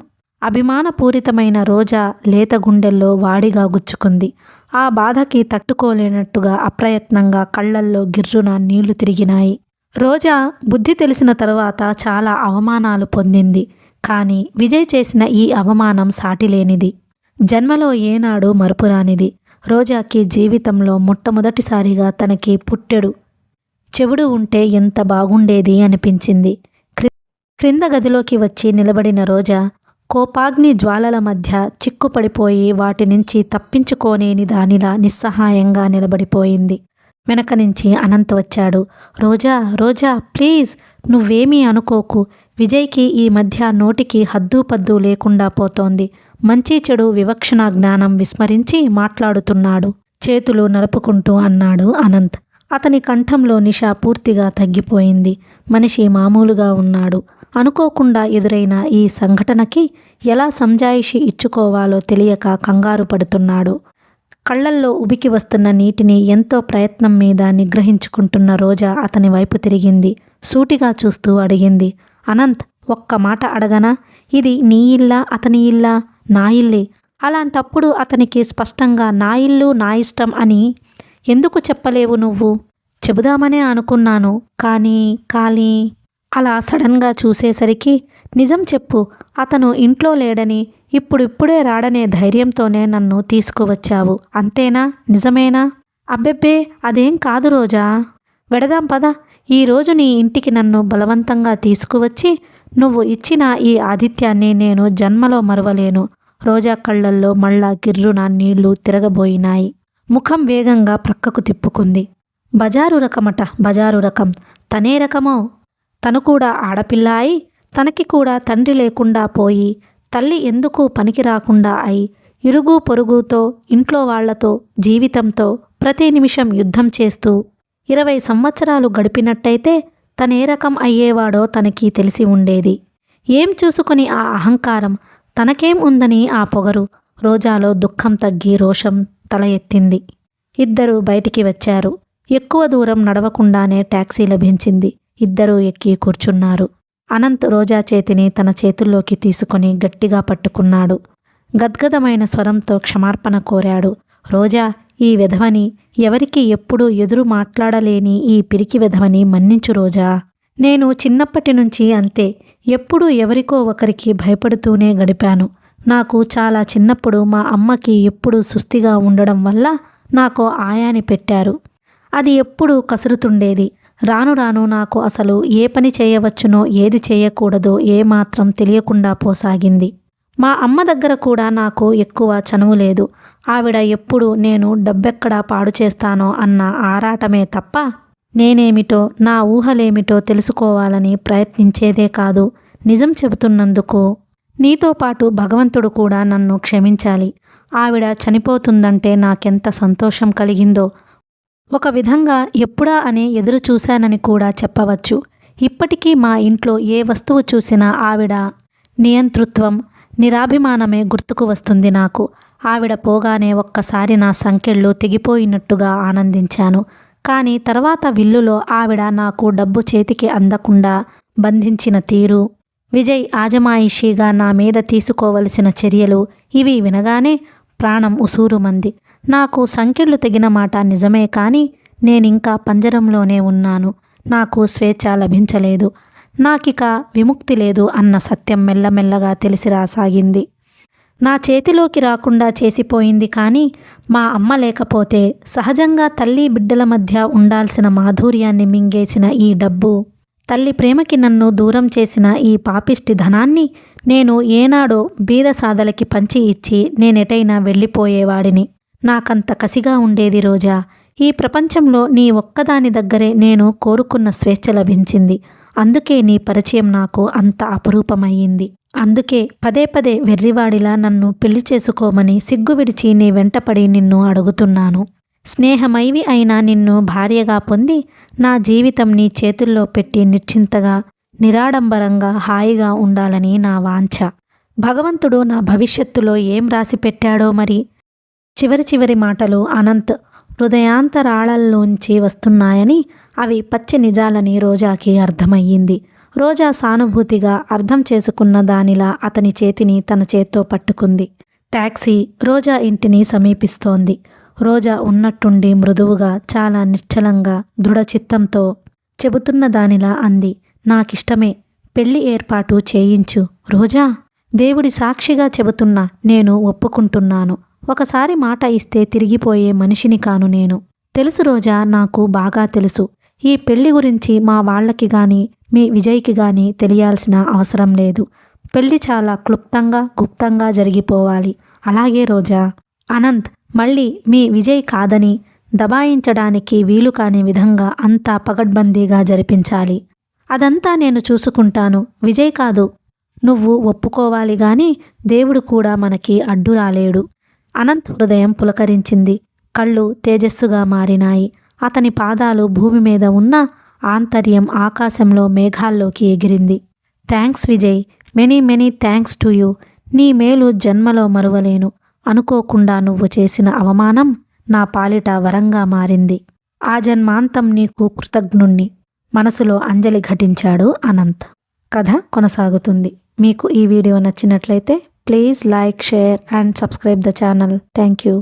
Speaker 1: అభిమానపూరితమైన రోజా లేత గుండెల్లో వాడిగా గుచ్చుకుంది. ఆ బాధకి తట్టుకోలేనట్టుగా అప్రయత్నంగా కళ్ళల్లో గిర్రున నీళ్లు తిరిగినాయి. రోజా బుద్ధి తెలిసిన తరువాత చాలా అవమానాలు పొందింది. కానీ విజయ్ చేసిన ఈ అవమానం సాటిలేనిది, జన్మలో ఏనాడు మరుపురానిది. రోజాకి జీవితంలో మొట్టమొదటిసారిగా తనకి పుట్టెడు చెవుడు ఉంటే ఎంత బాగుండేది అనిపించింది. క్రింద గదిలోకి వచ్చి నిలబడిన రోజా కోపాగ్ని జ్వాలల మధ్య చిక్కుపడిపోయి వాటి నుంచి తప్పించుకోనేని దానిలా నిస్సహాయంగా నిలబడిపోయింది. వెనక నుంచి అనంత్ వచ్చాడు. రోజా, రోజా, ప్లీజ్ నువ్వేమీ అనుకోకు. విజయ్కి ఈ మధ్య నోటికి హద్దుపద్దు లేకుండా పోతోంది. మంచి చెడు వివక్షణ జ్ఞానం విస్మరించి మాట్లాడుతున్నాడు చేతులు నలుపుకుంటూ అన్నాడు అనంత్. అతని కంఠంలో నిష పూర్తిగా తగ్గిపోయింది. మనిషి మామూలుగా ఉన్నాడు. అనుకోకుండా ఎదురైన ఈ సంఘటనకి ఎలా సంజాయిషి ఇచ్చుకోవాలో తెలియక కంగారు పడుతున్నాడు. కళ్ళల్లో ఉబికి వస్తున్న నీటిని ఎంతో ప్రయత్నం మీద నిగ్రహించుకుంటున్న రోజా అతని వైపు తిరిగింది. సూటిగా చూస్తూ అడిగింది, అనంత్, ఒక్క మాట అడగనా? ఇది నీ ఇల్లా, అతని ఇల్లా? నా ఇల్లే. అలాంటప్పుడు అతనికి స్పష్టంగా నా ఇల్లు, నా ఇష్టం అని ఎందుకు చెప్పలేవు నువ్వు? చెబుదామనే అనుకున్నాను, కానీ అలా సడన్గా చూసేసరికి నిజం చెప్పు, అతను ఇంట్లో లేడని, ఇప్పుడిప్పుడే రాడనే ధైర్యంతోనే నన్ను తీసుకువచ్చావు, అంతేనా? నిజమేనా? అబ్బెబ్బే, అదేం కాదు రోజా. వెడదాం పద. ఈరోజు నీ ఇంటికి నన్ను బలవంతంగా తీసుకువచ్చి నువ్వు ఇచ్చిన ఈ ఆతిథ్యాన్ని నేను జన్మలో మరువలేను. రోజా కళ్ళల్లో మళ్ళా గిర్రున నీళ్లు తిరగబోయినాయి. ముఖం వేగంగా ప్రక్కకు తిప్పుకుంది. బజారు రకమట, బజారు రకం. తనే రకమో? తను కూడా ఆడపిల్ల అయి, తనకి కూడా తండ్రి లేకుండా పోయి, తల్లి ఎందుకు పనికి రాకుండా అయి, ఇరుగు పొరుగుతో, ఇంట్లో వాళ్లతో, జీవితంతో ప్రతి నిమిషం యుద్ధం చేస్తూ 20 సంవత్సరాలు గడిపినట్టయితే తనే రకం అయ్యేవాడో తనకి తెలిసి ఉండేది. ఏం చూసుకొని ఆ అహంకారం, తనకేం ఉందని ఆ పొగరు? రోజాలో దుఃఖం తగ్గి రోషం తల ఎత్తింది. ఇద్దరూ బయటికి వచ్చారు. ఎక్కువ దూరం నడవకుండానే టాక్సీ లభించింది. ఇద్దరూ ఎక్కి కూర్చున్నారు. అనంత్ రోజా చేతిని తన చేతుల్లోకి తీసుకొని గట్టిగా పట్టుకున్నాడు. గద్గదమైన స్వరంతో క్షమార్పణ కోరాడు. రోజా, ఈ వెధవని, ఎవరికి ఎప్పుడూ ఎదురు మాట్లాడలేని ఈ పిరికి వెధవని మన్నించు రోజా. నేను చిన్నప్పటి నుంచి అంతే, ఎప్పుడూ ఎవరికో ఒకరికి భయపడుతూనే గడిపాను. నాకు చాలా చిన్నప్పుడు మా అమ్మకి ఎప్పుడూ సుస్థిగా ఉండడం వల్ల నాకు ఆయాని పెట్టారు. అది ఎప్పుడూ కసురుతుండేది. రాను రాను నాకు అసలు ఏ పని చేయవచ్చునో ఏది చేయకూడదో ఏమాత్రం తెలియకుండా పోసాగింది. మా అమ్మ దగ్గర కూడా నాకు ఎక్కువ చనువు లేదు. ఆవిడ ఎప్పుడు నేను డబ్బెక్కడా పాడు చేస్తానో అన్న ఆరాటమే తప్ప నేనేమిటో, నా ఊహలేమిటో తెలుసుకోవాలని ప్రయత్నించేదే కాదు. నిజం చెబుతున్నందుకు నీతో పాటు భగవంతుడు కూడా నన్ను క్షమించాలి. ఆవిడ చనిపోతుందంటే నాకెంత సంతోషం కలిగిందో. ఒక విధంగా ఎప్పుడా అని ఎదురు చూశానని కూడా చెప్పవచ్చు. ఇప్పటికీ మా ఇంట్లో ఏ వస్తువు చూసినా ఆవిడ నియంతృత్వం, నిరాభిమానమే గుర్తుకు వస్తుంది నాకు. ఆవిడ పోగానే ఒక్కసారి నా సంకెళ్ళు తెగిపోయినట్టుగా ఆనందించాను. కానీ తర్వాత విల్లులో ఆవిడ నాకు డబ్బు చేతికి అందకుండా బంధించిన తీరు, విజయ్ ఆజమాయిషీగా నా మీద తీసుకోవలసిన చర్యలు, ఇవి వినగానే ప్రాణం ఉసూరుమంది. నాకు సంకెళ్ళు తెగిన మాట నిజమే, కానీ నేనింకా పంజరంలోనే ఉన్నాను. నాకు స్వేచ్ఛ లభించలేదు. నాకిక విముక్తి లేదు అన్న సత్యం మెల్లమెల్లగా తెలిసి రాసాగింది. నా చేతిలోకి రాకుండా చేసిపోయింది. కానీ మా అమ్మ లేకపోతే సహజంగా తల్లి బిడ్డల మధ్య ఉండాల్సిన మాధుర్యాన్ని మింగేసిన ఈ డబ్బు, తల్లి ప్రేమకి నన్ను దూరం చేసిన ఈ పాపిష్టి ధనాన్ని నేను ఏనాడో బీద సాదలకి పంచి ఇచ్చి నేనెటైనా వెళ్ళిపోయేవాడిని. నాకంత కసిగా ఉండేది రోజా. ఈ ప్రపంచంలో నీ ఒక్కదాని దగ్గరే నేను కోరుకున్న స్వేచ్ఛ లభించింది. అందుకే నీ పరిచయం నాకు అంత అపురూపమయ్యింది. అందుకే పదే పదే వెర్రివాడిలా నన్ను పెళ్లి చేసుకోమని సిగ్గు విడిచి నీ వెంటపడి నిన్ను అడుగుతున్నాను. స్నేహమైవి అయినా నిన్ను భార్యగా పొంది నా జీవితం నీ చేతుల్లో పెట్టి నిశ్చింతగా, నిరాడంబరంగా, హాయిగా ఉండాలని నా వాంఛ. భగవంతుడు నా భవిష్యత్తులో ఏం రాసి పెట్టాడో మరి. చివరి మాటలు అనంత్ హృదయాంతరాళల్లోంచి వస్తున్నాయని, అవి పచ్చి నిజాలని రోజాకి అర్థమయ్యింది. రోజా సానుభూతిగా అర్థం చేసుకున్న దానిలా అతని చేతిని తన చేత్తో పట్టుకుంది. టాక్సీ రోజా ఇంటిని సమీపిస్తోంది. రోజా ఉన్నట్టుండి మృదువుగా, చాలా నిశ్చలంగా, దృఢచిత్తంతో చెబుతున్న దానిలా అంది. నాకిష్టమే, పెళ్లి ఏర్పాటు చేయించు రోజా. దేవుడి సాక్షిగా చెబుతున్నా, నేను ఒప్పుకుంటున్నాను. ఒకసారి మాట ఇస్తే తిరిగిపోయే మనిషిని కాను నేను. తెలుసు రోజా, నాకు బాగా తెలుసు. ఈ పెళ్లి గురించి మా వాళ్ళకి గాని మీ విజయ్కి గాని తెలియాల్సిన అవసరం లేదు. పెళ్లి చాలా క్లుప్తంగా గుప్తంగా జరిగిపోవాలి. అలాగే రోజా. అనంత్ మళ్ళీ మీ విజయ్ కాదని దబాయించడానికి వీలు కాని విధంగా అంతా పగడ్బందీగా జరిపించాలి. అదంతా నేను చూసుకుంటాను. విజయ్ కాదు, నువ్వు ఒప్పుకోవాలి గాని దేవుడు కూడా మనకి అడ్డు రాలేడు. అనంత్ హృదయం పులకరించింది. కళ్ళు తేజస్సుగా మారినాయి. అతని పాదాలు భూమి మీద ఉన్న ఆంతర్యం ఆకాశంలో మేఘాల్లోకి ఎగిరింది. Thanks Vijay, many many thanks to you. నీ మేలు జన్మలో మరువలేను. అనుకోకుండా నువ్వు చేసిన అవమానం నా పాలిట వరంగా మారింది. ఆ జన్మాంతం నీకు కృతజ్ఞుణ్ణి. మనసులో అంజలి ఘటించాడు అనంత్. కథ కొనసాగుతుంది. మీకు ఈ వీడియో నచ్చినట్లయితే please like, share and subscribe the channel. Thank you.